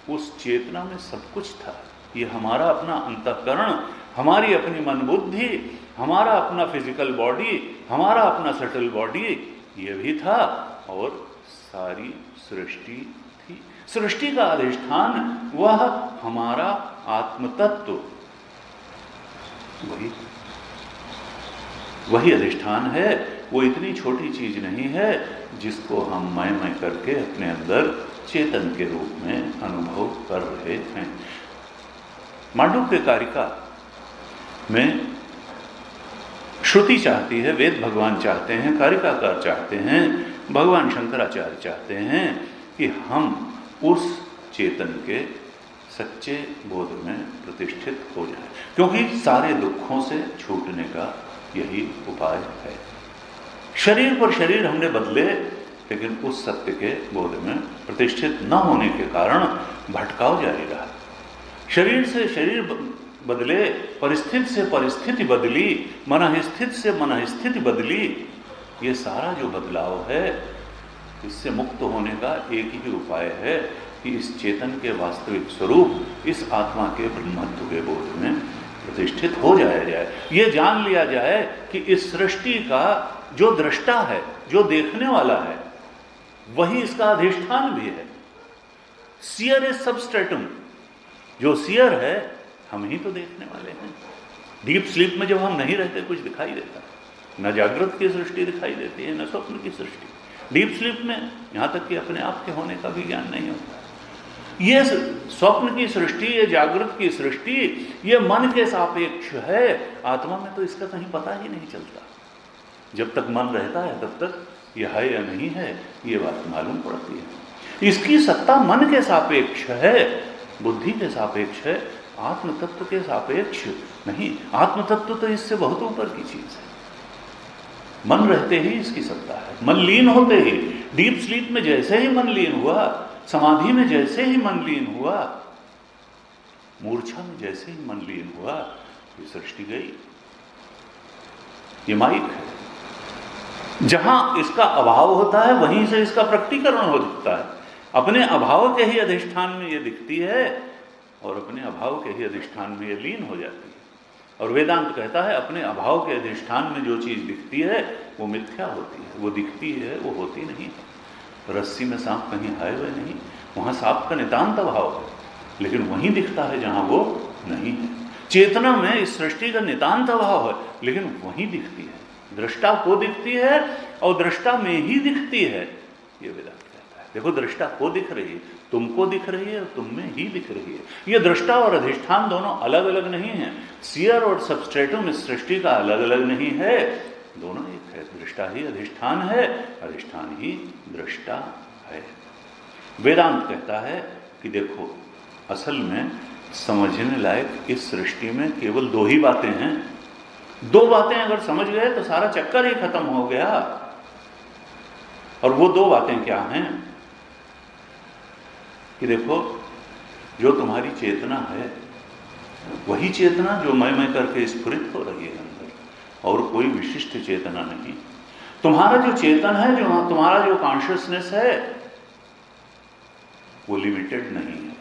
उस चेतना में सब कुछ था। ये हमारा अपना अंतःकरण, हमारी अपनी मन बुद्धि, हमारा अपना फिजिकल बॉडी, हमारा अपना सटल बॉडी, ये भी था, और सारी सृष्टि थी। सृष्टि का अधिष्ठान वह हमारा आत्मतत्व, वही अधिष्ठान है। वो इतनी छोटी चीज नहीं है जिसको हम मैं करके अपने अंदर चेतन के रूप में अनुभव कर रहे हैं। मांडुक्य कारिका में श्रुति चाहती है, वेद भगवान चाहते हैं, कारिकाकार चाहते हैं, भगवान शंकराचार्य चाहते हैं कि हम उस चेतन के सच्चे बोध में प्रतिष्ठित हो जाए, क्योंकि सारे दुखों से छूटने का यही उपाय है। शरीर पर शरीर हमने बदले, लेकिन उस सत्य के बोध में प्रतिष्ठित न होने के कारण भटकाव जारी रहा। शरीर से शरीर बदले, परिस्थिति से परिस्थिति बदली, मनःस्थिति से मनःस्थिति बदली। ये सारा जो बदलाव है, इससे मुक्त होने का एक ही उपाय है कि इस चेतन के वास्तविक स्वरूप, इस आत्मा के ब्रह्मत्व के बोध में प्रतिष्ठित हो जाया जाए। ये जान लिया जाए कि इस सृष्टि का जो दृष्टा है, जो देखने वाला है, वही इसका अधिष्ठान भी है। सियर इज सबस्ट्रेटुम, जो सियर है हम ही तो देखने वाले हैं। डीप स्लीप में जब हम नहीं रहते कुछ दिखाई देता है, न जागृत की सृष्टि दिखाई देती है, न स्वप्न की सृष्टि। डीप स्लीप में यहाँ तक कि अपने आप के होने का भी ज्ञान नहीं होता। ये स्वप्न की सृष्टि, ये जागृत की सृष्टि, ये मन के सापेक्ष है। आत्मा में तो इसका कहीं पता ही नहीं चलता। जब तक मन रहता है तब तक यह है या नहीं है ये बात मालूम पड़ती है। इसकी सत्ता मन के सापेक्ष है, बुद्धि के सापेक्ष है, आत्म तत्व के सापेक्ष नहीं। आत्म तत्व तो इससे बहुत ऊपर की चीज है। मन रहते ही इसकी सत्ता है। मन लीन होते ही, डीप स्लीप में जैसे ही मन लीन हुआ, समाधि में जैसे ही मन लीन हुआ, मूर्छा में जैसे ही मन लीन हुआ, ये सृष्टि गई। ये माइक है। जहां इसका अभाव होता है वहीं से इसका प्रकटीकरण हो जाता है। अपने अभाव के ही अधिष्ठान में ये दिखती है और अपने अभाव के ही अधिष्ठान में ये लीन हो जाती है। और वेदांत कहता है अपने अभाव के अधिष्ठान में जो चीज दिखती है वो मिथ्या होती है, वो दिखती है, वो होती नहीं है। रस्सी में सांप कहीं है वह नहीं, वहां सांप का नितांत अभाव है, लेकिन वहीं दिखता है जहां वो नहीं है। चेतना में इस सृष्टि का नितांत अभाव है, लेकिन वहीं दिखती है, दृष्टा को दिखती है और दृष्टा में ही दिखती है। ये वेदांत कहता है। देखो, दृष्टा को दिख रही है, तुमको दिख रही है और तुम में ही दिख रही है। ये दृष्टा और अधिष्ठान दोनों अलग अलग नहीं है। सियर और सबस्ट्रेटम इस सृष्टि का अलग अलग नहीं है, दोनों एक है। दृष्टा ही अधिष्ठान है, अधिष्ठान ही दृष्टा है। वेदांत कहता है कि देखो, असल में समझने लायक इस सृष्टि में केवल दो ही बातें हैं। दो बातें अगर समझ गए तो सारा चक्कर ही खत्म हो गया। और वो दो बातें क्या हैं कि देखो, जो तुम्हारी चेतना है वही चेतना जो मैं करके स्फुरित हो रही है अंदर, और कोई विशिष्ट चेतना नहीं। तुम्हारा जो चेतन है, जो तुम्हारा जो कॉन्शियसनेस है, वो लिमिटेड नहीं है,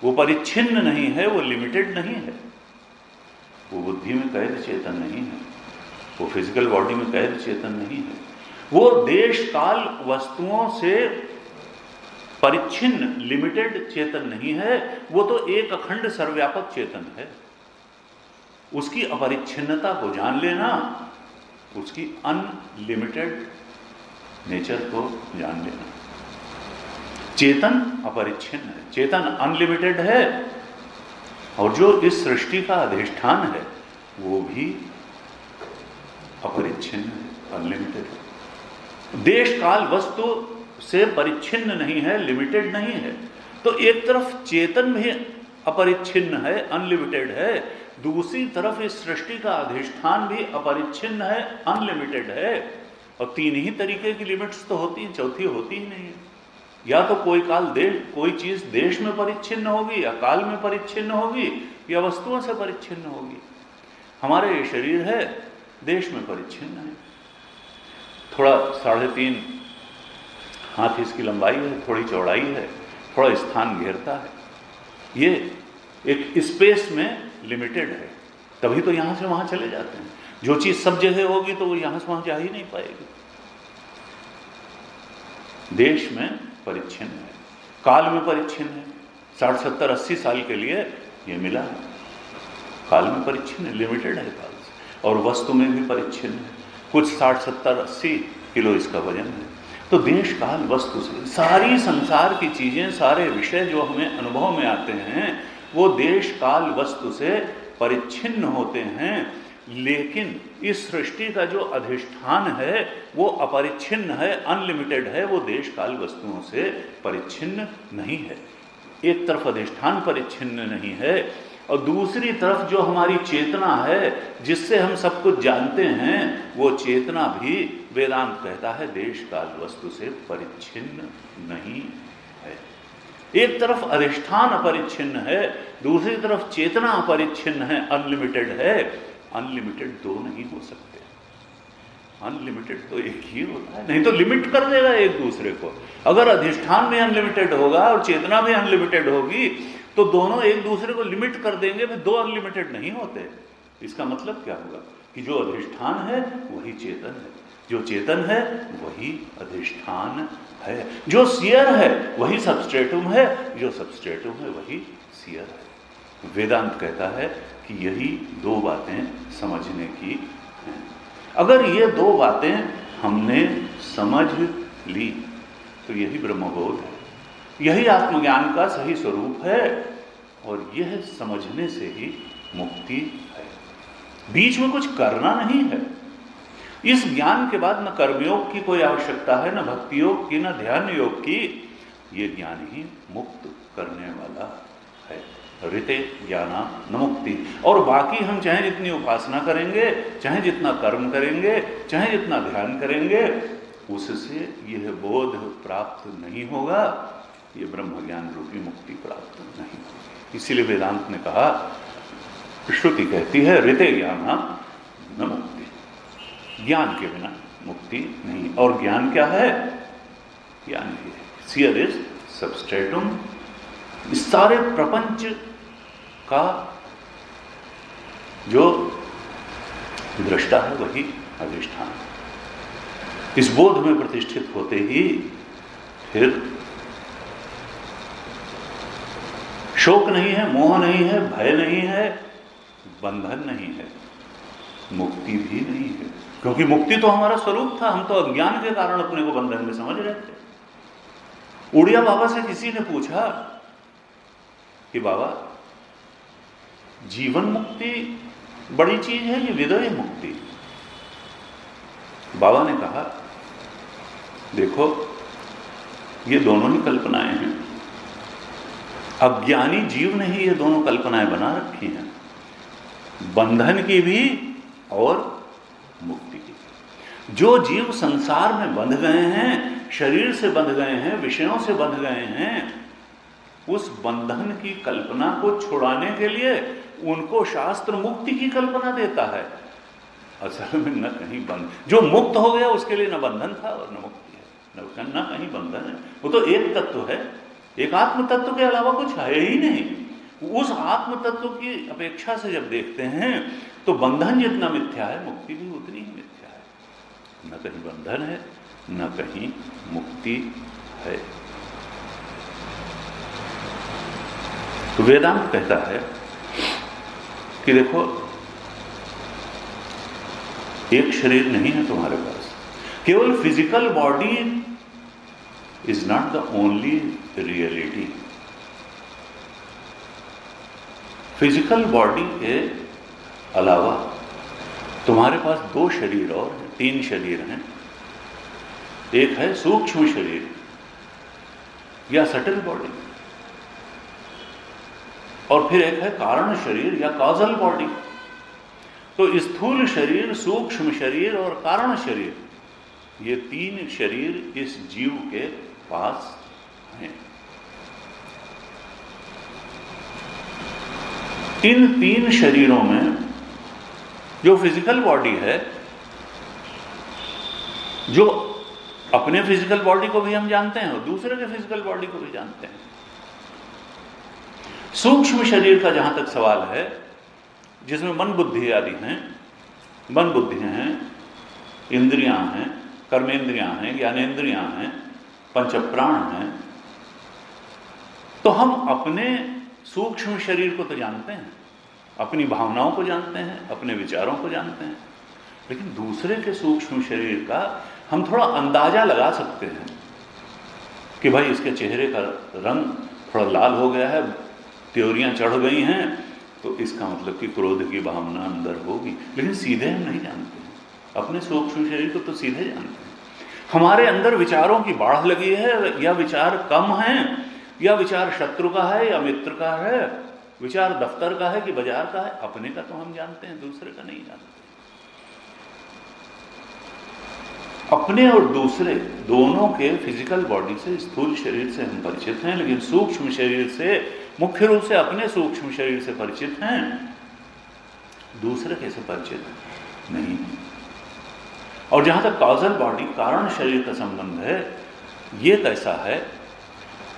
वो परिच्छिन्न नहीं है, वो लिमिटेड नहीं है। वो बुद्धि में कैद चेतन नहीं है, वो फिजिकल बॉडी में कैद चेतन नहीं है, वो देश काल वस्तुओं से परिच्छिन्न लिमिटेड चेतन नहीं है। वो तो एक अखंड सर्वव्यापक चेतन है। उसकी अपरिच्छिन्नता को जान लेना, उसकी अनलिमिटेड नेचर को जान लेना। चेतन अपरिच्छिन्न है, चेतन अनलिमिटेड है, और जो इस सृष्टि का अधिष्ठान है वो भी अपरिच्छिन्न है, अनलिमिटेड है। देश काल वस्तु से परिच्छिन्न नहीं है, लिमिटेड नहीं है। तो एक तरफ चेतन भी अपरिच्छिन्न है, अनलिमिटेड है, दूसरी तरफ इस सृष्टि का अधिष्ठान भी अपरिच्छिन्न है, अनलिमिटेड है। और तीन ही तरीके की लिमिट्स तो होती हैं, चौथी होती ही नहीं है। या तो कोई चीज देश में परिच्छिन्न होगी, या काल में परिच्छिन्न होगी, या वस्तुओं से परिच्छिन्न होगी। हमारे ये शरीर है, देश में परिच्छिन्न है। थोड़ा 3.5 हाथ इसकी लंबाई है, थोड़ी चौड़ाई है, थोड़ा स्थान घेरता है। ये एक स्पेस में लिमिटेड है, तभी तो यहां से वहां चले जाते हैं। जो चीज सब जगह होगी तो वो यहां से वहां जा ही नहीं पाएगी। देश में परिच्छिन्न है, काल में परिच्छिन्न है। 60, 70, 80 साल के लिए ये मिला है, काल में परिच्छिन्न है, लिमिटेड है काल से। और वस्तु में भी परिच्छिन्न है, कुछ 60, 70, 80 किलो इसका वजन है। तो देश काल वस्तु से सारी संसार की चीजें, सारे विषय जो हमें अनुभव में आते हैं, वो देश काल वस्तु से परिच्छिन्न होते हैं। लेकिन इस सृष्टि का जो अधिष्ठान है वो अपरिच्छिन्न है, अनलिमिटेड है, वो देश काल वस्तुओं से परिच्छिन्न नहीं है। एक तरफ अधिष्ठान परिच्छिन्न नहीं है, और दूसरी तरफ जो हमारी चेतना है जिससे हम सब कुछ जानते हैं, वो चेतना भी वेदांत कहता है देश काल वस्तु से परिच्छिन्न नहीं है। एक तरफ अधिष्ठान अपरिच्छिन्न है, दूसरी तरफ चेतना अपरिच्छिन्न है, अनलिमिटेड है। अनलिमिटेड दो नहीं हो सकते, अनलिमिटेड तो एक ही होता है, नहीं तो लिमिट कर देगा एक दूसरे को। अगर अधिष्ठान में अनलिमिटेड होगा और चेतना में अनलिमिटेड होगी तो दोनों एक दूसरे को लिमिट कर देंगे, फिर दो अनलिमिटेड नहीं होते। इसका मतलब क्या होगा कि जो अधिष्ठान है वही चेतन है, जो चेतन है वही अधिष्ठान है, जो सियर है वही सबस्ट्रेटम है, जो सबस्ट्रेटम है वही सियर है। वेदांत कहता है कि यही दो बातें समझने की हैं। अगर ये दो बातें हमने समझ ली तो यही ब्रह्मबोध है, यही आत्मज्ञान का सही स्वरूप है, और यह समझने से ही मुक्ति है। बीच में कुछ करना नहीं है। इस ज्ञान के बाद न कर्मयोग की कोई आवश्यकता है, न भक्ति योग की, न ध्यान योग की। ये ज्ञान ही मुक्त करने वाला है। ऋते ज्ञाना न मुक्ति। और बाकी हम चाहे जितनी उपासना करेंगे, चाहे जितना कर्म करेंगे, चाहे जितना ध्यान करेंगे, उससे यह बोध प्राप्त नहीं होगा, ये ब्रह्म ज्ञान रूपी मुक्ति प्राप्त नहीं होगी। इसीलिए वेदांत ने कहा, श्रुति कहती है ऋते ज्ञाना न मुक्ति, ज्ञान के बिना मुक्ति नहीं। और ज्ञान क्या है? ज्ञान ये है, सियर इज सबस्ट्रेटुम, इस सारे प्रपंच का जो दृष्टा है वही अधिष्ठान। इस बोध में प्रतिष्ठित होते ही फिर शोक नहीं है, मोह नहीं है, भय नहीं है, बंधन नहीं है, मुक्ति भी नहीं है। क्योंकि मुक्ति तो हमारा स्वरूप था, हम तो अज्ञान के कारण अपने को बंधन में समझ रहे थे। उड़िया बाबा से किसी ने पूछा कि बाबा जीवन मुक्ति बड़ी चीज है, ये विदेह मुक्ति? बाबा ने कहा देखो, ये दोनों ही कल्पनाएं हैं। अज्ञानी जीव ने ही ये दोनों कल्पनाएं बना रखी हैं, बंधन की भी और मुक्ति की। जो जीव संसार में बंध गए हैं, शरीर से बंध गए हैं, विषयों से बंध गए हैं, उस बंधन की कल्पना को छुड़ाने के लिए उनको शास्त्र मुक्ति की कल्पना देता है। असल में न कहीं बंध, जो मुक्त हो गया उसके लिए न बंधन था और न मुक्ति है, न कहीं बंधन है। वो तो एक तत्व है, एक आत्म तत्व के अलावा कुछ है ही नहीं। उस आत्म तत्व की अपेक्षा से जब देखते हैं तो बंधन जितना मिथ्या है, मुक्ति भी उतनी ही मिथ्या है। न कहीं बंधन है, न कहीं मुक्ति है। तो वेदांत कहता है कि देखो, एक शरीर नहीं है तुम्हारे पास, केवल physical body is not the only reality. Physical body के अलावा तुम्हारे पास दो शरीर और हैं, तीन शरीर हैं। एक है सूक्ष्म शरीर या सटल बॉडी, और फिर एक है कारण शरीर या कॉजल बॉडी। तो स्थूल शरीर, सूक्ष्म शरीर और कारण शरीर, ये तीन शरीर इस जीव के पास हैं। इन तीन शरीरों में जो फिजिकल बॉडी है, जो अपने फिजिकल बॉडी को भी हम जानते हैं और दूसरे के फिजिकल बॉडी को भी जानते हैं। सूक्ष्म शरीर का जहां तक सवाल है, जिसमें मन बुद्धि आदि हैं, मन बुद्धि हैं, इंद्रियां हैं, कर्मेंद्रियां हैं, ज्ञानेंद्रियां हैं, पंचप्राण हैं, तो हम अपने सूक्ष्म शरीर को तो जानते हैं, अपनी भावनाओं को जानते हैं, अपने विचारों को जानते हैं, लेकिन दूसरे के सूक्ष्म शरीर का हम थोड़ा अंदाजा लगा सकते हैं कि भाई इसके चेहरे का रंग थोड़ा लाल हो गया है, त्योरियां चढ़ गई हैं, तो इसका मतलब कि क्रोध की भावना अंदर होगी। लेकिन सीधे हम नहीं जानते हैं, अपने सूक्ष्म शरीर को तो सीधे जानते हैं। हमारे अंदर विचारों की बाढ़ लगी है, या विचार कम हैं, या विचार शत्रु का है या मित्र का है, विचार दफ्तर का है कि बाजार का है, अपने का तो हम जानते हैं, दूसरे का नहीं जानते। अपने और दूसरे दोनों के फिजिकल बॉडी से, स्थूल शरीर से हम परिचित हैं, लेकिन सूक्ष्म शरीर से, मुख्य रूप से अपने सूक्ष्म शरीर से परिचित हैं, दूसरे कैसे परिचित नहीं। और जहां तक कॉजल बॉडी, कारण शरीर का संबंध है, ये कैसा है?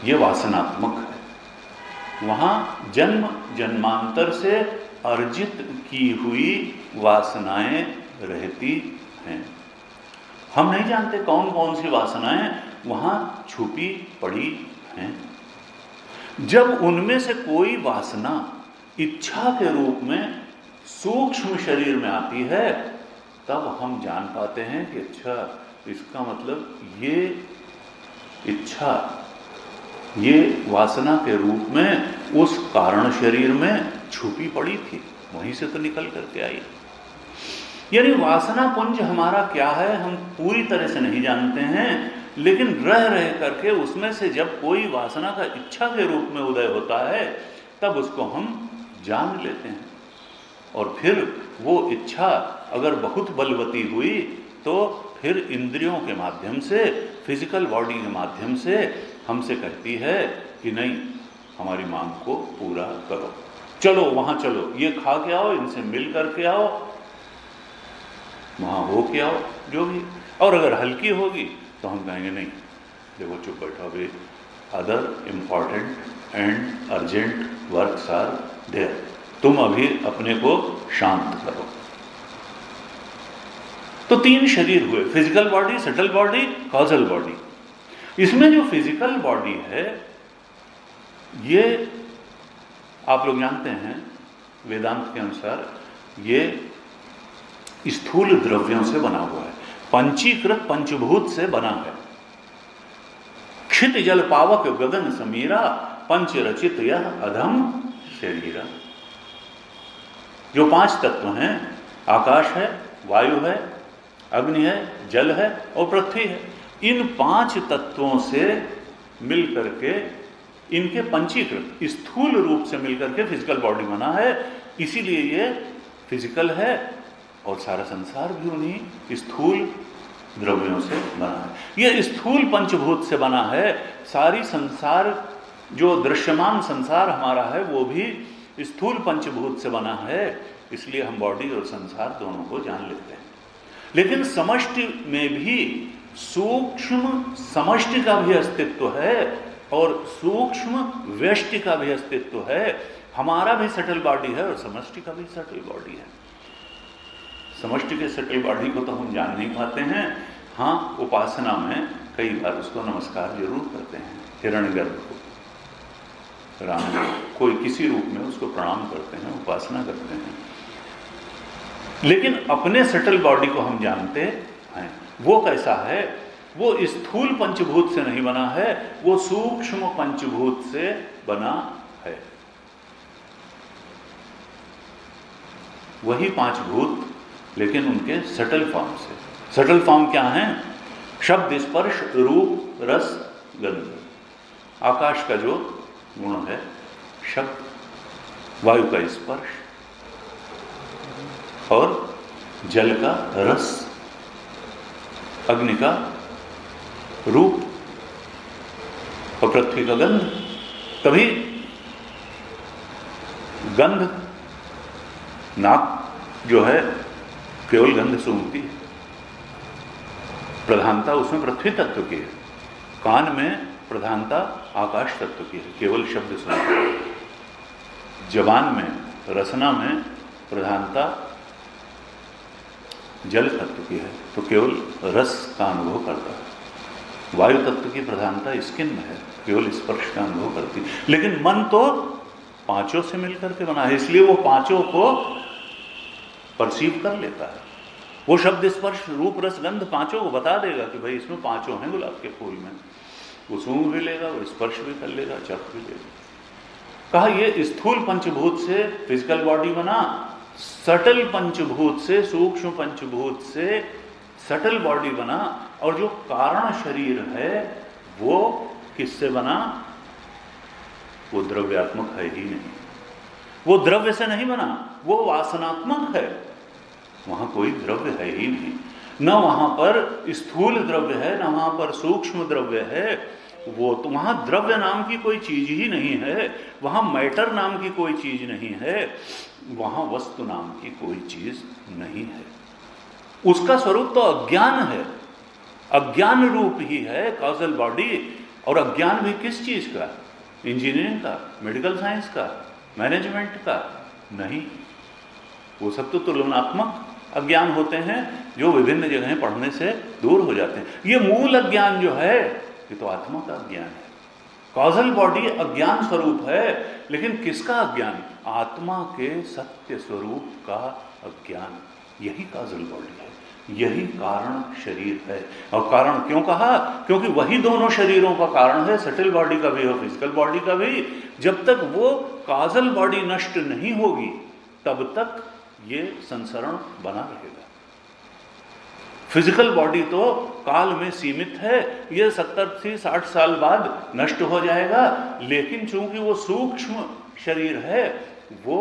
ये वासनात्मक है। वहां जन्म जन्मांतर से अर्जित की हुई वासनाएं रहती हैं। हम नहीं जानते कौन कौन सी वासनाएं वहां छुपी पड़ी हैं। जब उनमें से कोई वासना इच्छा के रूप में सूक्ष्म शरीर में आती है, तब हम जान पाते हैं कि अच्छा, इसका मतलब ये इच्छा, ये वासना के रूप में उस कारण शरीर में छुपी पड़ी थी, वहीं से तो निकल करके आई। यानी वासना पुंज हमारा क्या है हम पूरी तरह से नहीं जानते हैं, लेकिन रह रह करके उसमें से जब कोई वासना का इच्छा के रूप में उदय होता है, तब उसको हम जान लेते हैं। और फिर वो इच्छा अगर बहुत बलवती हुई तो फिर इंद्रियों के माध्यम से, फिजिकल बॉडी के माध्यम से हमसे कहती है कि नहीं, हमारी मांग को पूरा करो, चलो वहां चलो, ये खा के आओ, इनसे मिल करके आओ, वहां हो के आओ, जो भी। और अगर हल्की होगी तो हम कहेंगे नहीं, देखो चुप बैठो, अभी other important and urgent works are there, तुम अभी अपने को शांत करो। तो 3 शरीर हुए, physical body, subtle body, causal body. इसमें जो फिजिकल बॉडी है, ये आप लोग जानते हैं वेदांत के अनुसार ये स्थूल द्रव्यों से बना हुआ है, पंचीकृत पंचभूत से बना है। क्षित जल पावक गगन समीरा, पंच रचित यह अधम शरीरा। जो 5 तत्व हैं, आकाश है, वायु है, अग्नि है, जल है और पृथ्वी है, इन 5 तत्वों से मिलकर के, इनके पंचीकृत स्थूल रूप से मिलकर के फिजिकल बॉडी बना है। इसीलिए ये फिजिकल है और सारा संसार भी उन्हीं स्थूल द्रव्यों से बना है। यह स्थूल पंचभूत से बना है। सारी संसार, जो दृश्यमान संसार हमारा है, वो भी स्थूल पंचभूत से बना है। इसलिए हम बॉडी और संसार दोनों को जान लेते हैं। लेकिन समष्टि में भी सूक्ष्म समष्टि का भी अस्तित्व है और सूक्ष्म व्यष्टि का भी अस्तित्व है। हमारा भी सटल बॉडी है और समष्टि का भी सटल बॉडी है। समष्टि के सटल बॉडी को तो हम जान नहीं पाते हैं। हाँ, उपासना में कई बार उसको नमस्कार जरूर करते हैं। हिरण्यगर्भ को, राम कोई किसी रूप में उसको प्रणाम करते हैं, उपासना करते हैं। लेकिन अपने सटल बॉडी को हम जानते हैं। वो कैसा है? वो स्थूल पंचभूत से नहीं बना है, वो सूक्ष्म पंचभूत से बना है। वही 5 भूत, लेकिन उनके सटल फॉर्म से। सटल फॉर्म क्या है? शब्द, स्पर्श, रूप, रस, गंध। आकाश का जो गुण है शब्द, वायु का स्पर्श और जल का रस, अग्नि का रूप और पृथ्वी का गंध। तभी गंध, नाक जो है केवल गंध सूंघती है, प्रधानता उसमें पृथ्वी तत्व की है। कान में प्रधानता आकाश तत्व की है, केवल शब्द सुनती है। जबान में, रसना में प्रधानता जल तत्व की है, तो केवल रस का अनुभव करता है। वायु तत्व की प्रधानता स्किन में है, केवल स्पर्श का अनुभव करती है। लेकिन मन तो 5 से मिलकर के बना है, इसलिए वो 5 को परसीव कर लेता है। वो शब्द, स्पर्श, रूप, रस, गंध 5 को बता देगा कि भाई इसमें 5 हैं गुलाब के फूल में। वो सूंघ भी लेगा, वो स्पर्श भी कर लेगा, चख भी लेगा। कहा ये स्थूल पंचभूत से फिजिकल बॉडी बना, सटल पंचभूत से, सूक्ष्म पंचभूत से सटल बॉडी बना। और जो कारण शरीर है वो किससे बना? वो द्रव्यात्मक है ही नहीं, वो द्रव्य से नहीं बना, वो वासनात्मक है। वहां कोई द्रव्य है ही नहीं, न वहां पर स्थूल द्रव्य है, न वहां पर सूक्ष्म द्रव्य है। वो तो वहां द्रव्य नाम की कोई चीज ही नहीं है, वहां मैटर नाम की कोई चीज नहीं है, वहां वस्तु नाम की कोई चीज नहीं है। उसका स्वरूप तो अज्ञान है, अज्ञान रूप ही है कॉजल बॉडी। और अज्ञान भी किस चीज का? इंजीनियरिंग का, मेडिकल साइंस का, मैनेजमेंट का नहीं। वो सब तो तुलनात्मक अज्ञान होते हैं जो विभिन्न जगहें पढ़ने से दूर हो जाते हैं। ये मूल अज्ञान जो है ये तो आत्मा का अज्ञान है। कॉजल बॉडी अज्ञान स्वरूप है, लेकिन किसका अज्ञान? आत्मा के सत्य स्वरूप का अज्ञान। यही कॉजल बॉडी है, यही कारण शरीर है। और कारण क्यों कहा? क्योंकि वही दोनों शरीरों का कारण है, सटल बॉडी का भी और फिजिकल बॉडी का भी। जब तक वो कॉजल बॉडी नष्ट नहीं होगी तब तक ये संसरण बना रहेगा। फिजिकल बॉडी तो काल में सीमित है, ये 70 से 60 साल बाद नष्ट हो जाएगा। लेकिन चूंकि वो सूक्ष्म शरीर है वो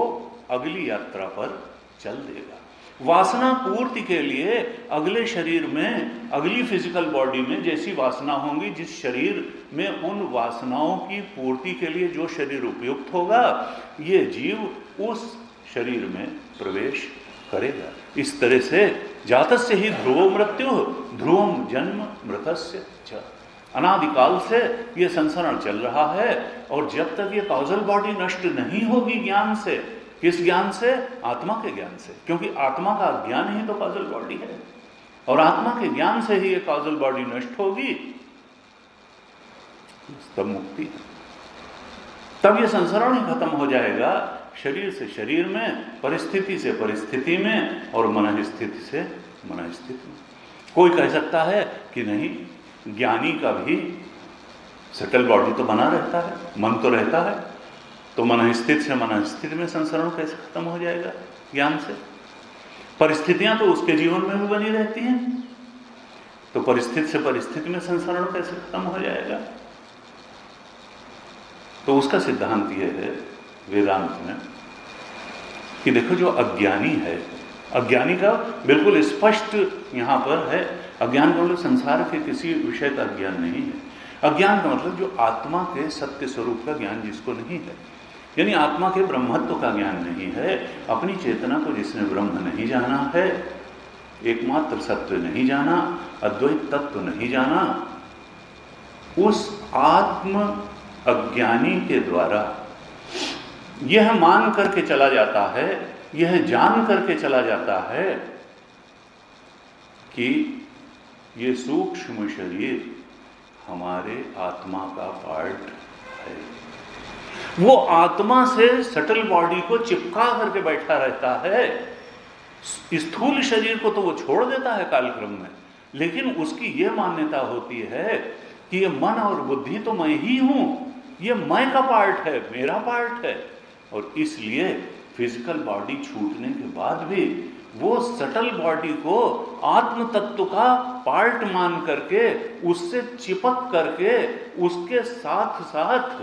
अगली यात्रा पर चल देगा। वासना पूर्ति के लिए अगले शरीर में, अगली फिजिकल बॉडी में जैसी वासना होंगी, जिस शरीर में उन वासनाओं की पूर्ति के लिए जो शरीर उपयुक्त होगा, ये जीव उस शरीर में प्रवेश करेगा। इस तरह से जातस्य ही ध्रुवो मृत्यु ध्रुवम जन्म मृतस्य च। अनादिकाल से ये संसरण चल रहा है, और जब तक ये कॉजल बॉडी नष्ट नहीं होगी ज्ञान से, किस ज्ञान से? आत्मा के ज्ञान से, क्योंकि आत्मा का ज्ञान ही तो कॉजल बॉडी है, और आत्मा के ज्ञान से ही ये कॉजल बॉडी नष्ट होगी, तब मुक्ति, तब ये संसरण ही खत्म हो जाएगा, शरीर से शरीर में, परिस्थिति से परिस्थिति में, और मन स्थिति से मन स्थिति में। कोई कह सकता है कि नहीं, ज्ञानी का भी सटल बॉडी तो बना रहता है, मन तो रहता है, तो मन स्थिति से मन स्थिति में संसरण कैसे खत्म हो जाएगा ज्ञान से? परिस्थितियां तो उसके जीवन में भी बनी रहती हैं, तो परिस्थिति से परिस्थिति में संसरण कैसे खत्म हो जाएगा? तो उसका सिद्धांत यह है वेदांत में कि देखो, जो अज्ञानी है, अज्ञानी का बिल्कुल स्पष्ट यहां पर है, अज्ञान का मतलब संसार के किसी विषय का ज्ञान नहीं है। अज्ञान का मतलब जो आत्मा के सत्य स्वरूप का ज्ञान जिसको नहीं है, यानी आत्मा के ब्रह्मत्व का ज्ञान नहीं है, अपनी चेतना को जिसने ब्रह्म नहीं जाना है, एकमात्र सत्य नहीं जाना, अद्वैत तत्व नहीं जाना, उस आत्म अज्ञानी के द्वारा यह मान करके चला जाता है, यह जान करके चला जाता है कि ये सूक्ष्म शरीर हमारे आत्मा का पार्ट है। वो आत्मा से सटल बॉडी को चिपका करके बैठा रहता है, स्थूल शरीर को तो वो छोड़ देता है कालक्रम में, लेकिन उसकी ये मान्यता होती है कि ये मन और बुद्धि तो मैं ही हूं, ये मैं का पार्ट है, मेरा पार्ट है, और इसलिए फिजिकल बॉडी छूटने के बाद भी वो सटल बॉडी को आत्म तत्व का पार्ट मान करके, उससे चिपक करके, उसके साथ साथ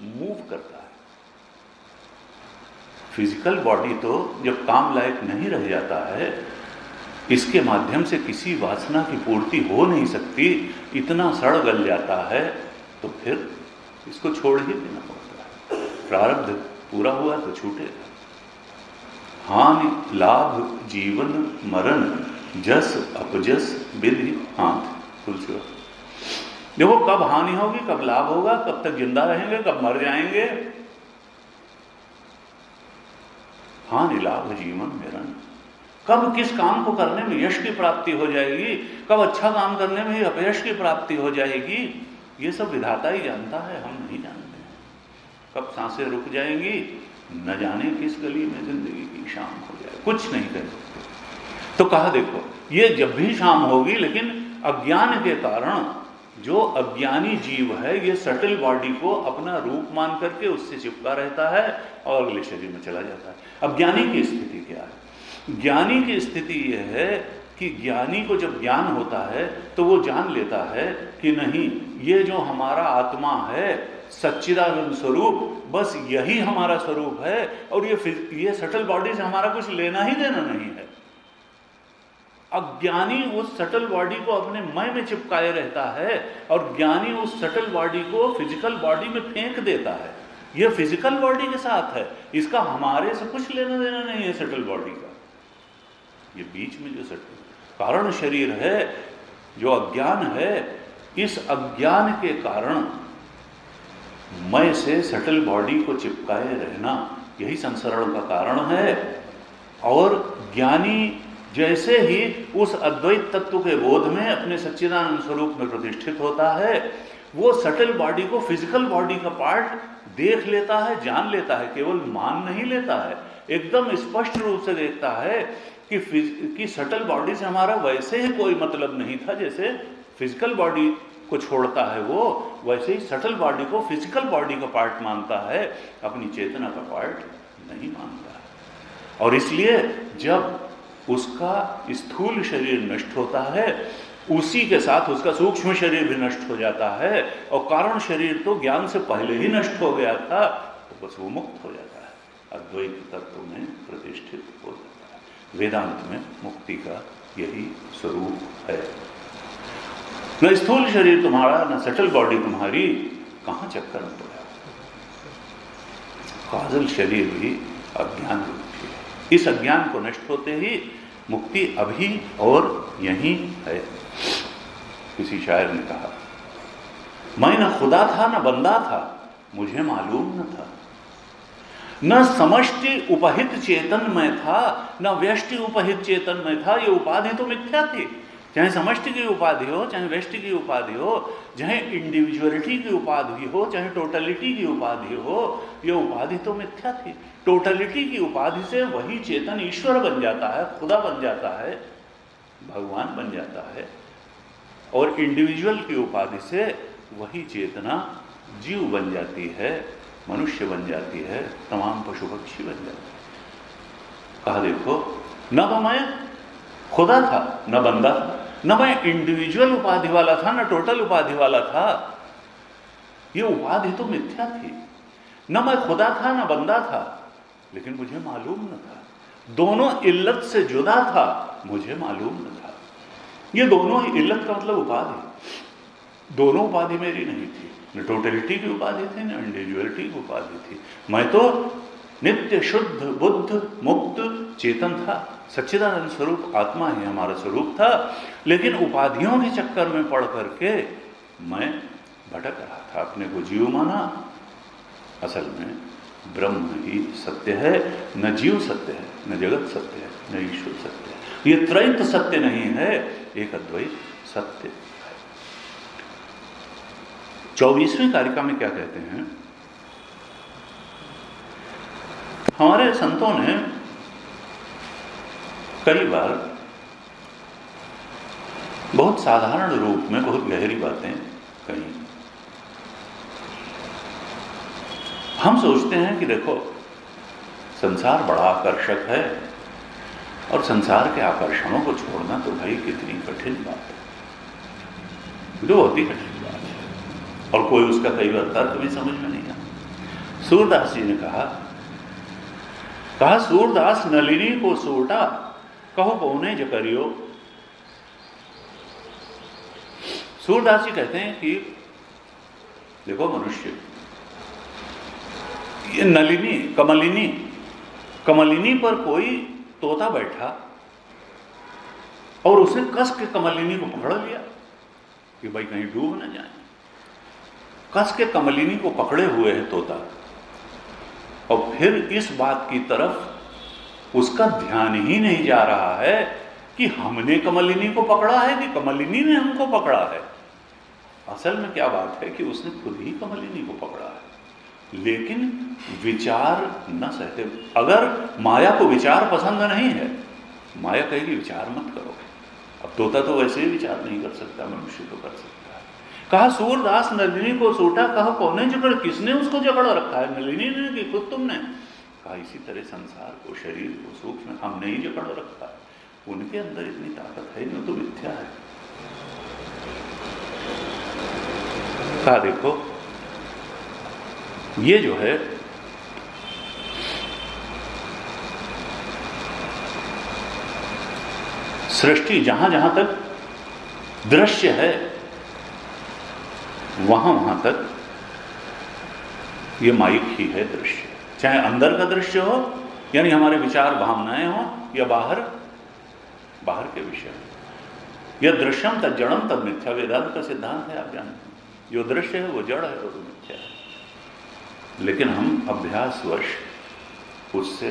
मूव करता है। फिजिकल बॉडी तो जब काम लायक नहीं रह जाता है, इसके माध्यम से किसी वासना की पूर्ति हो नहीं सकती, इतना सड़ गल जाता है, तो फिर इसको छोड़ ही देना पड़ता है। प्रारब्ध पूरा हुआ तो छूटेगा। हानि लाभ जीवन मरण जस अपजस विधि हाथ तुलसी। देखो, कब हानि होगी, कब लाभ होगा, कब तक जिंदा रहेंगे, कब मर जाएंगे। हानि लाभ जीवन मरण, कब किस काम को करने में यश की प्राप्ति हो जाएगी, कब अच्छा काम करने में ही अपयश की प्राप्ति हो जाएगी, ये सब विधाता ही जानता है, हम नहीं जानते। कब सांसें रुक जाएंगी, न जाने किस गली में जिंदगी की शाम हो जाए, कुछ नहीं कर सकते। तो कहा देखो, ये जब भी शाम होगी, लेकिन अज्ञान के कारण जो अज्ञानी जीव है, ये सटल बॉडी को अपना रूप मान करके उससे चिपका रहता है और अगले शरीर में चला जाता है। अब ज्ञानी की स्थिति क्या है? ज्ञानी की स्थिति यह है कि ज्ञानी को जब ज्ञान होता है तो वो जान लेता है कि नहीं, ये जो हमारा आत्मा है, सच्चिदानंद स्वरूप, बस यही हमारा स्वरूप है, और ये सटल बॉडी से हमारा कुछ लेना ही देना नहीं है। अज्ञानी उस सटल बॉडी को अपने मैं में चिपकाए रहता है, और ज्ञानी उस सटल बॉडी को फिजिकल बॉडी में फेंक देता है। ये फिजिकल बॉडी के साथ है, इसका हमारे से कुछ लेना देना नहीं है सटल बॉडी का। ये बीच में जो सटल कारण शरीर है, जो अज्ञान है, इस अज्ञान के कारण मैं से सटल बॉडी को चिपकाए रहना, यही संसरण का कारण है। और ज्ञानी जैसे ही उस अद्वैत तत्व के बोध में अपने सच्चिदानंद स्वरूप में प्रतिष्ठित होता है, वो सटल बॉडी को फिजिकल बॉडी का पार्ट देख लेता है, जान लेता है, केवल मान नहीं लेता है, एकदम स्पष्ट रूप से देखता है कि सटल बॉडी से हमारा वैसे ही कोई मतलब नहीं था, जैसे फिजिकल बॉडी को छोड़ता है वो, वैसे ही सटल बॉडी को फिजिकल बॉडी का पार्ट मानता है, अपनी चेतना का पार्ट नहीं मानता है। और इसलिए जब उसका स्थूल शरीर नष्ट होता है, उसी के साथ उसका सूक्ष्म शरीर भी नष्ट हो जाता है, और कारण शरीर तो ज्ञान से पहले ही नष्ट हो गया था, तो बस वो मुक्त हो जाता है, अद्वैत तत्व में प्रतिष्ठित हो जाता है। वेदांत में मुक्ति का यही स्वरूप है। न स्थूल शरीर तुम्हारा, न सटल बॉडी तुम्हारी, कहां चक्कर में पड़ा। काजल शरीर भी अज्ञान रूपी है। इस अज्ञान को नष्ट होते ही मुक्ति अभी और यहीं है। किसी शायर ने कहा, मैं न खुदा था न बंदा था, मुझे मालूम न था। न समष्टि उपहित चेतन में था, न व्यष्टि उपहित चेतन में था। ये उपाधि तो मिथ्या थी। चाहे समष्टि की उपाधि हो, चाहे व्यष्टि की उपाधि हो, चाहे इंडिविजुअलिटी की उपाधि हो, चाहे टोटलिटी की उपाधि हो, ये उपाधि तो मिथ्या थी। टोटलिटी की उपाधि से वही चेतन ईश्वर बन जाता है, खुदा बन जाता है, भगवान बन जाता है। और इंडिविजुअल की उपाधि से वही चेतना जीव बन जाती है, मनुष्य बन जाती है, तमाम पशु पक्षी बन जाते हैं। कहा देखो, न तो मैं खुदा था न बंदा था, न मैं इंडिविजुअल उपाधि वाला था न टोटल उपाधि वाला था। ये उपाधि तो मिथ्या थी। न मैं खुदा था न बंदा था, लेकिन मुझे मालूम न था। दोनों इल्लत से जुदा था, मुझे मालूम न था। ये दोनों ही इल्लत का मतलब उपाधि। दोनों उपाधि मेरी नहीं थी, न टोटलिटी की उपाधि थी न इंडिविजुअलिटी की उपाधि थी। मैं तो नित्य शुद्ध बुद्ध मुक्त चेतन था। सच्चिदानंद स्वरूप आत्मा ही हमारा स्वरूप था। लेकिन उपाधियों के चक्कर में पड़ करके मैं भटक रहा था, अपने को जीव माना। असल में ब्रह्म ही सत्य है, न जीव सत्य है, न जगत सत्य है, न ईश्वर सत्य है। ये त्रैत सत्य नहीं है, एक अद्वैत सत्य है। 24वीं कारिका में क्या कहते हैं? हमारे संतों ने कई बार बहुत साधारण रूप में बहुत गहरी बातें कही। हम सोचते हैं कि देखो, संसार बड़ा आकर्षक है और संसार के आकर्षणों को छोड़ना तो भाई कितनी कठिन बात है, जो बहुत ही कठिन बात है, और कोई उसका कई बार तर्क भी समझ में नहीं आता। सूरदास जी ने कहा सूरदास नलिनी को सोटा, कहो कौने जकरियो। सूरदास जी कहते हैं कि देखो मनुष्य, ये नलिनी कमलिनी पर कोई तोता बैठा और उसने कस के कमलिनी को पकड़ लिया कि भाई कहीं डूब न जाए। कस के कमलिनी को पकड़े हुए है तोता, और फिर इस बात की तरफ उसका ध्यान ही नहीं जा रहा है कि हमने कमलिनी को पकड़ा है कि कमलिनी ने हमको पकड़ा है। असल में क्या बात है कि उसने खुद ही कमलिनी को पकड़ा है, लेकिन विचार न सहते। अगर माया को विचार पसंद नहीं है, माया कहेगी विचार मत करो। अब तोता तो वैसे ही विचार नहीं कर सकता, मनुष्य तो कर सकता है। कहा सूरदास नलिनी को सोटा, कहा कौने जकड़, किसने उसको जकड़ रखा है, नलिनी ने कि खुद तुमने। कहा इसी तरह संसार को, शरीर को, सूक्ष्म हमने ही जकड़ रखा है। उनके अंदर इतनी ताकत है नहीं, तो मिथ्या है। कहा देखो, ये जो है सृष्टि, जहां जहां तक दृश्य है वहां वहां तक ये माइक ही है दृश्य। चाहे अंदर का दृश्य हो, यानी हमारे विचार भावनाएं हो, या बाहर के विषय। यह दृश्यम तद जड़म तद मिथ्या, वेदांत का सिद्धांत है, आप जानते हैं। जो दृश्य है वो जड़ है और वो मिथ्या है। लेकिन हम अभ्यासवश उससे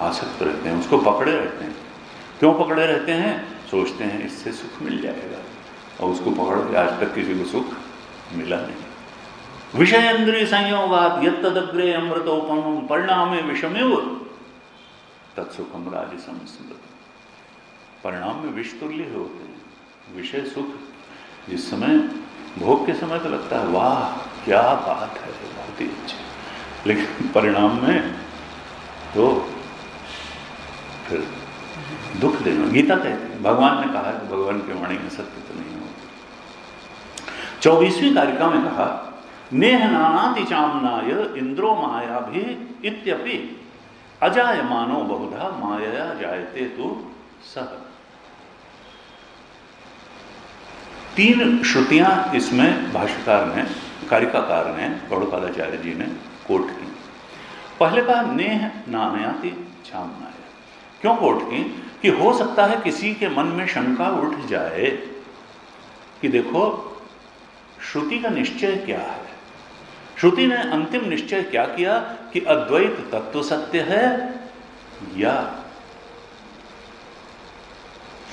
आसक्त रहते हैं, उसको पकड़े रहते हैं। क्यों पकड़े रहते हैं? सोचते हैं इससे सुख मिल जाएगा, और उसको पकड़ के आज तक किसी को सुख मिला नहीं। विषयेन्द्रिय संयोगात यत्तदग्रे अमृतोपमं परिणामे विषमेव तत्सुखम राजसम स्मृति। परिणाम में विष तुल्य होते हैं। विषय सुख जिस समय भोग के समय तो लगता है वाह क्या बात है, बहुत ही अच्छा, लेकिन परिणाम में तो फिर दुख देना। गीता कहते हैं, भगवान ने कहा कि भगवान की वाणी में सत्य तो नहीं होती। 24वीं कारिका में कहा नेह नानाति चामनाय इंद्रो माया भी इत्यपि अजायमानो बहुधा मायया जायते तु सह। 3 श्रुतियां इसमें भाष्यकार ने, कारिकाकार ने, गौड़पादाचार्य जी ने कोट की। पहले कहा नेह नानयाति चामनाय, क्यों कोट की? कि हो सकता है किसी के मन में शंका उठ जाए कि देखो श्रुति का निश्चय क्या है। श्रुति ने अंतिम निश्चय क्या किया कि अद्वैत तत्व सत्य है या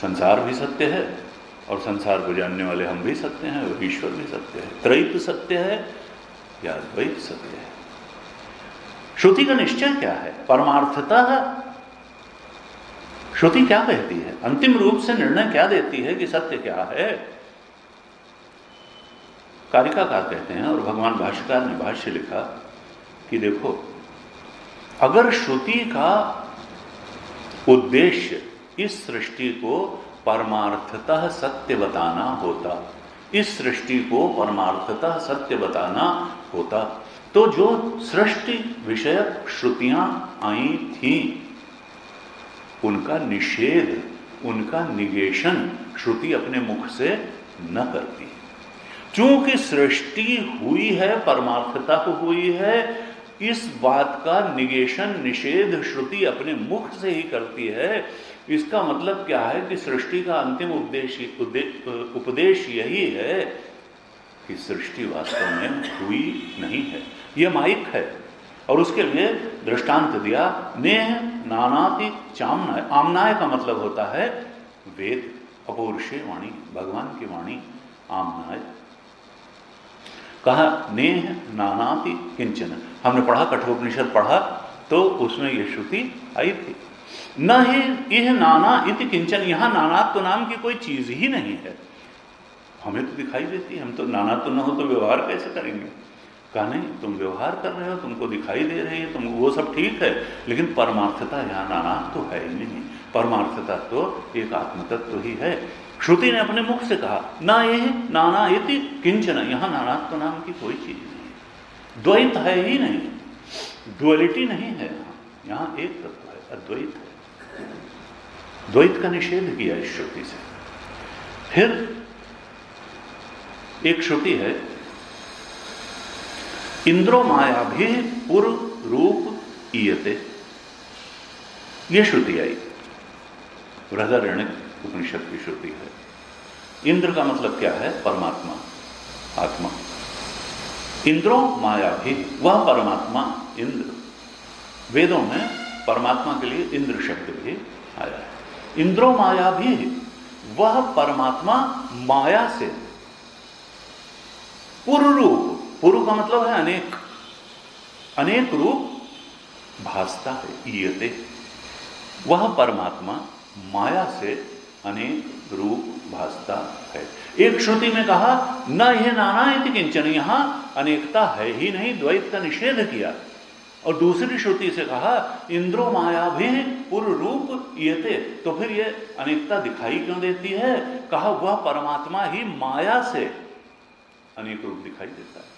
संसार भी सत्य है और संसार को जानने वाले हम भी सत्य हैं और ईश्वर भी सत्य है। त्रैत सत्य है या अद्वैत सत्य है। श्रुति का निश्चय क्या है? परमार्थतः श्रुति क्या कहती है? अंतिम रूप से निर्णय क्या देती है कि सत्य क्या है? कारिकाकार कहते हैं और भगवान भाष्यकार ने भाष्य लिखा कि देखो, अगर श्रुति का उद्देश्य इस सृष्टि को परमार्थतः सत्य बताना होता, इस सृष्टि को परमार्थतः सत्य बताना होता, तो जो सृष्टि विषयक श्रुतियां आई थीं उनका निषेध, उनका निगेशन श्रुति अपने मुख से न करती। चूंकि सृष्टि हुई है, परमार्थतः हुई है, इस बात का निगेशन, निषेध श्रुति अपने मुख से ही करती है। इसका मतलब क्या है कि सृष्टि का अंतिम उपदेश यही है कि सृष्टि वास्तव में हुई नहीं है, यह माइक है। और उसके लिए दृष्टांत दिया, नेह नानाति चामनाय। आमनाय का मतलब होता है वेद, अपौरुषेय वाणी, भगवान की वाणी आमनाय। कहा नेह नानाति किंचन। हमने पढ़ा, कठोपनिषद पढ़ा, तो उसमें यह श्रुति आई थी, न ही यह नाना इति किंचन। यहां नानात्व नाम की कोई चीज ही नहीं है। हमें तो दिखाई देती है, हम तो नानात्व न हो तो व्यवहार कैसे करेंगे? कहा नहीं, तुम व्यवहार कर रहे हो, तुमको दिखाई दे रही है, तुम वो सब ठीक है, लेकिन परमार्थता यहाँ नानात्व तो है ही नहीं। परमार्थता तो एक आत्मतत्व ही है। श्रुति ने अपने मुख से कहा, ना ये नाना इति किंचन, यहां नानात्व नाम की कोई चीज नहीं, द्वैत है ही नहीं, डुअलिटी नहीं है। यहां एक तत्व है, अद्वैत है। द्वैत का निषेध किया इस श्रुति से। फिर एक श्रुति है, इंद्रो माया भी पुर रूप ईयते। यह श्रुति आई, बृहदारण्यक उपनिषद की श्रुति है। इंद्र का मतलब क्या है? परमात्मा, आत्मा। इंद्रो माया भी, वह परमात्मा इंद्र। वेदों में परमात्मा के लिए इंद्र शब्द भी आया है। इंद्रो माया भी, वह परमात्मा माया से पुर रूप, पुरु का मतलब है अनेक, अनेक रूप भासता है। ईयते, वह परमात्मा माया से अनेक रूप भासता है। एक श्रुति में कहा न यह नाना इति किंचन, यहां अनेकता है ही नहीं, द्वैत का निषेध किया। और दूसरी श्रुति से कहा इंद्रो माया भी पुर रूप ईयते, तो फिर यह अनेकता दिखाई क्यों देती है? कहा वह परमात्मा ही माया से अनेक रूप दिखाई देता है।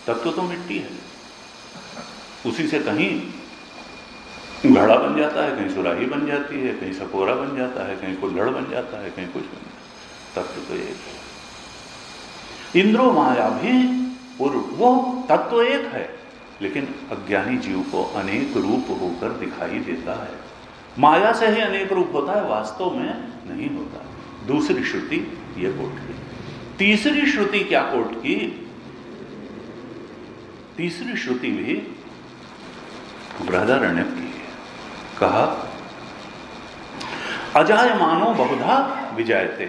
तत्व तो मिट्टी है, उसी से कहीं घड़ा बन जाता है, कहीं सुराही बन जाती है, कहीं सपोरा बन जाता है, कहीं कुल्हड़ बन जाता है, कहीं कुछ बन जाता है। तत्व तो एक है। इंद्रो माया भी पूर्व, वो तत्व एक है, लेकिन अज्ञानी जीव को अनेक रूप होकर दिखाई देता है। माया से ही अनेक रूप होता है, वास्तव में नहीं होता। दूसरी श्रुति ये कोट की। तीसरी श्रुति क्या कोट की? तीसरी श्रुति भी बृहदारण्यक की है। कहा अजायमानो बहुधा विजायते।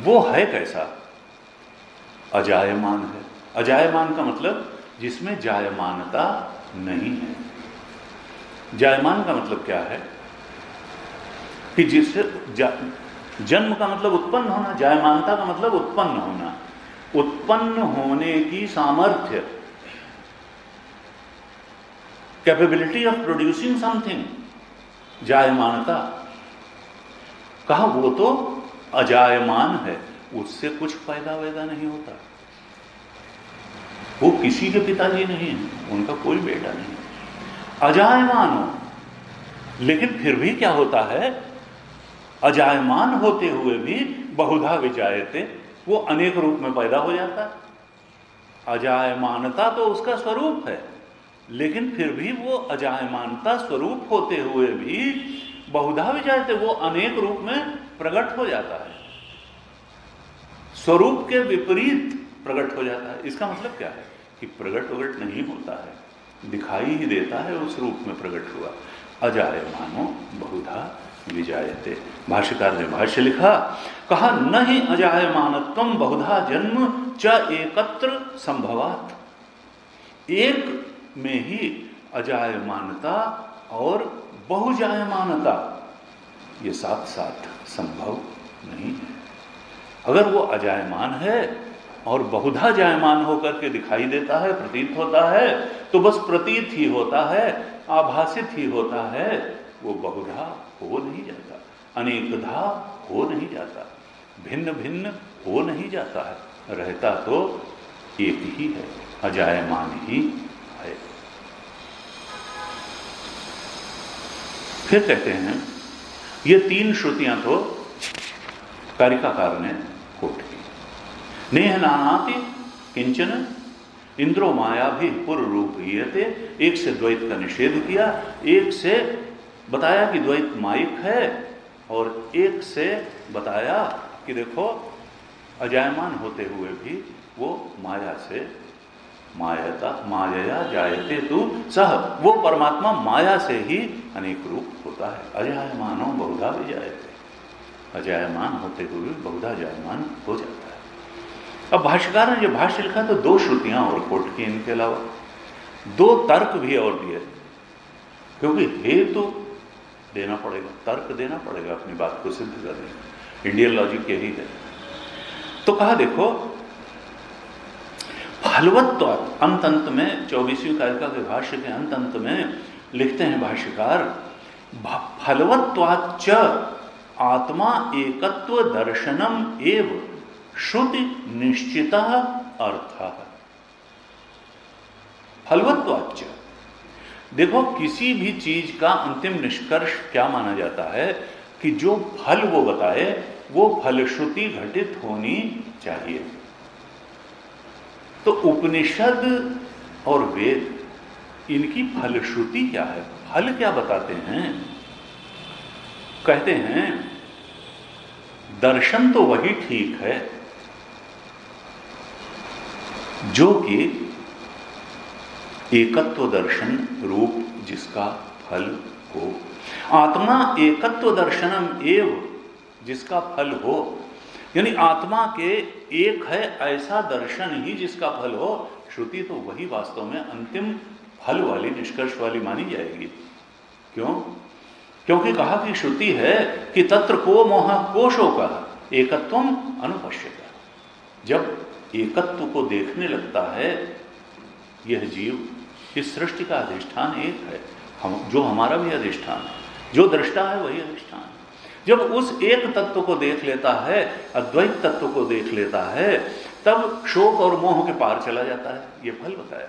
वो है कैसा? अजायमान है। अजायमान का मतलब जिसमें जायमानता नहीं है। जायमान का मतलब क्या है? कि जिससे जन्म का मतलब उत्पन्न होना, जायमानता का मतलब उत्पन्न होना, उत्पन्न होने की सामर्थ्य, कैपेबिलिटी ऑफ प्रोड्यूसिंग समथिंग, जायमानता। कहा वो तो अजायमान है, उससे कुछ पैदा वैदा नहीं होता। वो किसी के पिताजी नहीं है, उनका कोई बेटा नहीं, अजायमान हो। लेकिन फिर भी क्या होता है, अजायमान होते हुए भी बहुधा विजायते, वो अनेक रूप में पैदा हो जाता है। अजायमानता तो उसका स्वरूप है, लेकिन फिर भी वो अजायमानता स्वरूप होते हुए भी बहुधा विजायते, वो अनेक रूप में प्रकट हो जाता है, स्वरूप के विपरीत प्रकट हो जाता है। इसका मतलब क्या है कि प्रकट वगट नहीं होता है, दिखाई ही देता है, उस रूप में प्रकट हुआ। अजायमानो बहुधा विजायते। भाष्यकार ने भाष्य लिखा, कहा न ही अजायमानत्वम बहुधा जन्म च एकत्र संभवात। एक में ही अजायमानता और बहुजायमानता ये साथ साथ संभव नहीं है। अगर वो अजायमान है और बहुधा जायमान होकर के दिखाई देता है, प्रतीत होता है, तो बस प्रतीत ही होता है, आभासित ही होता है, वो बहुधा हो नहीं जाता, अनेकधा हो नहीं जाता, भिन्न भिन्न हो नहीं जाता है, रहता तो एक ही है, अजायमान ही है। फिर कहते हैं ये तीन श्रुतियां तो कारिकाकार ने कोट की। नेह नानाति किंचन इंद्रो माया भी पुररूपीयते, एक से द्वैत का निषेध किया, एक से बताया कि द्वैत मायिक है, और एक से बताया कि देखो अजायमान होते हुए भी वो माया से माया जायते तु सह, वो परमात्मा माया से ही अनेक रूप होता है। अजायमानो बहुधा विजायते, अजायमान होते हुए बहुधा जायमान हो जाता है। अब भाष्यकार ने जो भाष्य लिखा तो दो श्रुतियां और कोट की, इनके अलावा दो तर्क भी और दिए, क्योंकि हेतु देना पड़ेगा, तर्क देना पड़ेगा अपनी बात को सिद्ध करने। इंडियन लॉजिक यही है। तो कहा देखो फलवत्व, अंत में 24वीं कारिका के भाष्य के अंत में लिखते हैं भाष्यकार, फलवत्वाच्च आत्मा एकत्व दर्शनम एव श्रुति निश्चित अर्थ। फलवत्वाच्च, देखो किसी भी चीज का अंतिम निष्कर्ष क्या माना जाता है कि जो फल वो बताए वो फलश्रुति घटित होनी चाहिए। तो उपनिषद और वेद इनकी फलश्रुति क्या है, फल क्या बताते हैं? कहते हैं दर्शन तो वही ठीक है जो कि एकत्व दर्शन रूप जिसका फल हो। आत्मा एकत्व दर्शनम एव, जिसका फल हो, यानी आत्मा के एक है ऐसा दर्शन ही जिसका फल हो। श्रुति तो वही वास्तव में अंतिम फल वाली, निष्कर्ष वाली मानी जाएगी। क्यों? क्योंकि कहा कि श्रुति है कि तत्र को मोह कोशो का एकत्वम अनुपश्यता। जब एकत्व को देखने लगता है यह जीव, इस सृष्टि का अधिष्ठान एक है, जो हमारा भी अधिष्ठान है, जो दृष्टा है वही अधिष्ठान है। जब उस एक तत्व को देख लेता है, अद्वैत तत्व को देख लेता है, तब शोक और मोह के पार चला जाता है। ये फल बताया।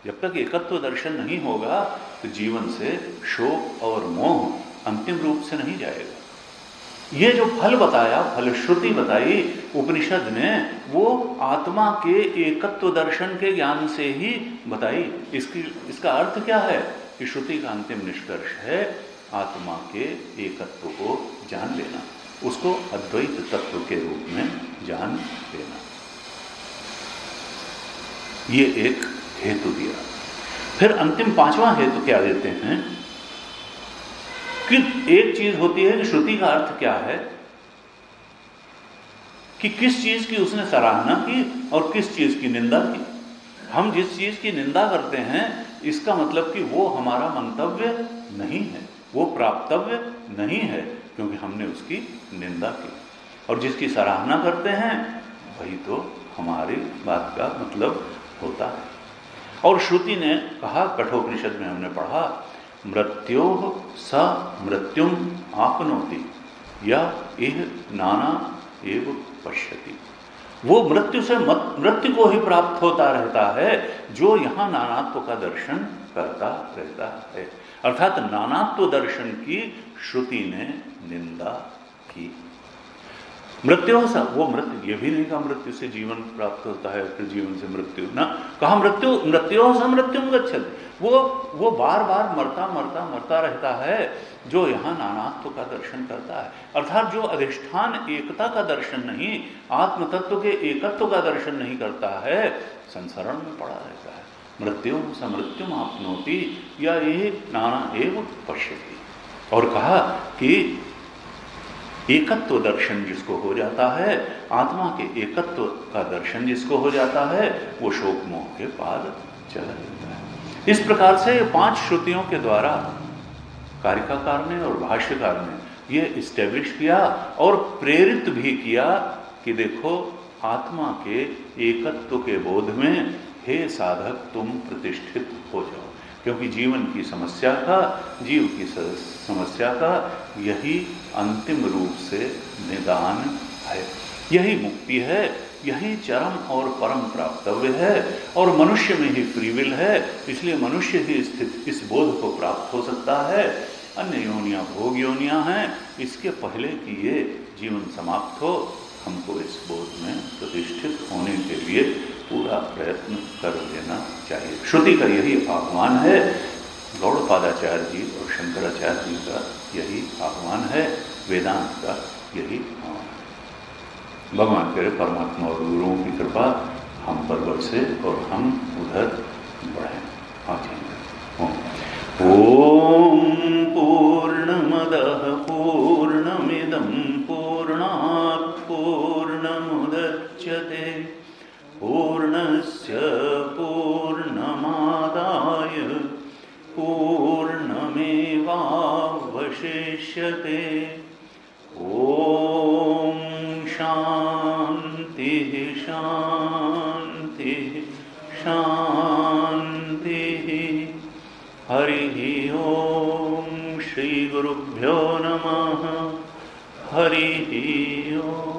जब तक एकत्व दर्शन नहीं होगा तो जीवन से शोक और मोह अंतिम रूप से नहीं जाएगा। ये जो फल बताया, फलश्रुति बताई उपनिषद ने, वो आत्मा के एकत्व दर्शन के ज्ञान से ही बताई। इसका अर्थ क्या है कि श्रुति का अंतिम निष्कर्ष है आत्मा के एकत्व को जान लेना, उसको अद्वैत तत्व के रूप में जान लेना। ये एक हेतु दिया। फिर अंतिम पांचवा हेतु क्या देते हैं कि एक चीज होती है कि श्रुति का अर्थ क्या है, कि किस चीज की उसने सराहना की और किस चीज की निंदा की। हम जिस चीज की निंदा करते हैं इसका मतलब कि वो हमारा मंतव्य नहीं है, वो प्राप्तव्य नहीं है, क्योंकि हमने उसकी निंदा की। और जिसकी सराहना करते हैं वही तो हमारी बात का मतलब होता है। और श्रुति ने कहा, कठोपनिषद में हमने पढ़ा, मृत्योः स मृत्युम आपनोति या इह नाना एव पश्यति। वो मृत्यु को ही प्राप्त होता रहता है जो यहाँ नानात्व का दर्शन करता रहता है। अर्थात नानात्व दर्शन की श्रुति ने निंदा की। मृत्यु वो मृत्यु, ये भी नहीं कहा मृत्यु से जीवन प्राप्त होता है, फिर जीवन से मृत्यु ना कहा, मृत्यु से मृत्युम गच्छति, वो बार बार मरता रहता है जो यहाँ नानात्व का दर्शन करता है। अर्थात जो अधिष्ठान एकता का दर्शन नहीं, आत्म तत्व के एकत्व का दर्शन नहीं करता है, संसरण में पड़ा रहता है। मृत्यु समृत्युम आपनोति या ये नाना एव पश्यति। और कहा कि एकत्व दर्शन जिसको हो जाता है, आत्मा के एकत्व का दर्शन जिसको हो जाता है, वो शोक मोह के पार चला जाता है। इस प्रकार से 5 श्रुतियों के द्वारा कारिकाकार ने और भाष्यकार ने ये इस्टेब्लिश किया और प्रेरित भी किया कि देखो आत्मा के एकत्व के बोध में हे साधक तुम प्रतिष्ठित हो जाओ, क्योंकि जीवन की समस्या का, जीव की समस्या का यही अंतिम रूप से निदान है, यही मुक्ति है, यही चरम और परम प्राप्तव्य है। और मनुष्य में ही फ्री विल है, इसलिए मनुष्य ही स्थित इस बोध को प्राप्त हो सकता है। अन्य योनियाँ भोग योनियाँ हैं, इसके पहले कि ये जीवन समाप्त हो, हमको इस बोध में प्रतिष्ठित होने के लिए पूरा प्रयत्न कर लेना चाहिए। श्रुति का यही आह्वान है, गौड़पादाचार्य जी और शंकराचार्य जी का यही आह्वान है, वेदांत का यही आह्वान है। भगवान करे परमात्मा और गुरुओं की कृपा हम पर बरसे और हम उधर बढ़ें। ओम पूर्णमदः पूर्णमिदं पूर्णात् पूर्णमुदच्यते पूर्णस्य पूर्णमादाय पूर्णमेवावशिष्यते। ओम शांति शांति शांति। हरि ओम श्री गुरुभ्यो नमः। हरि ओम।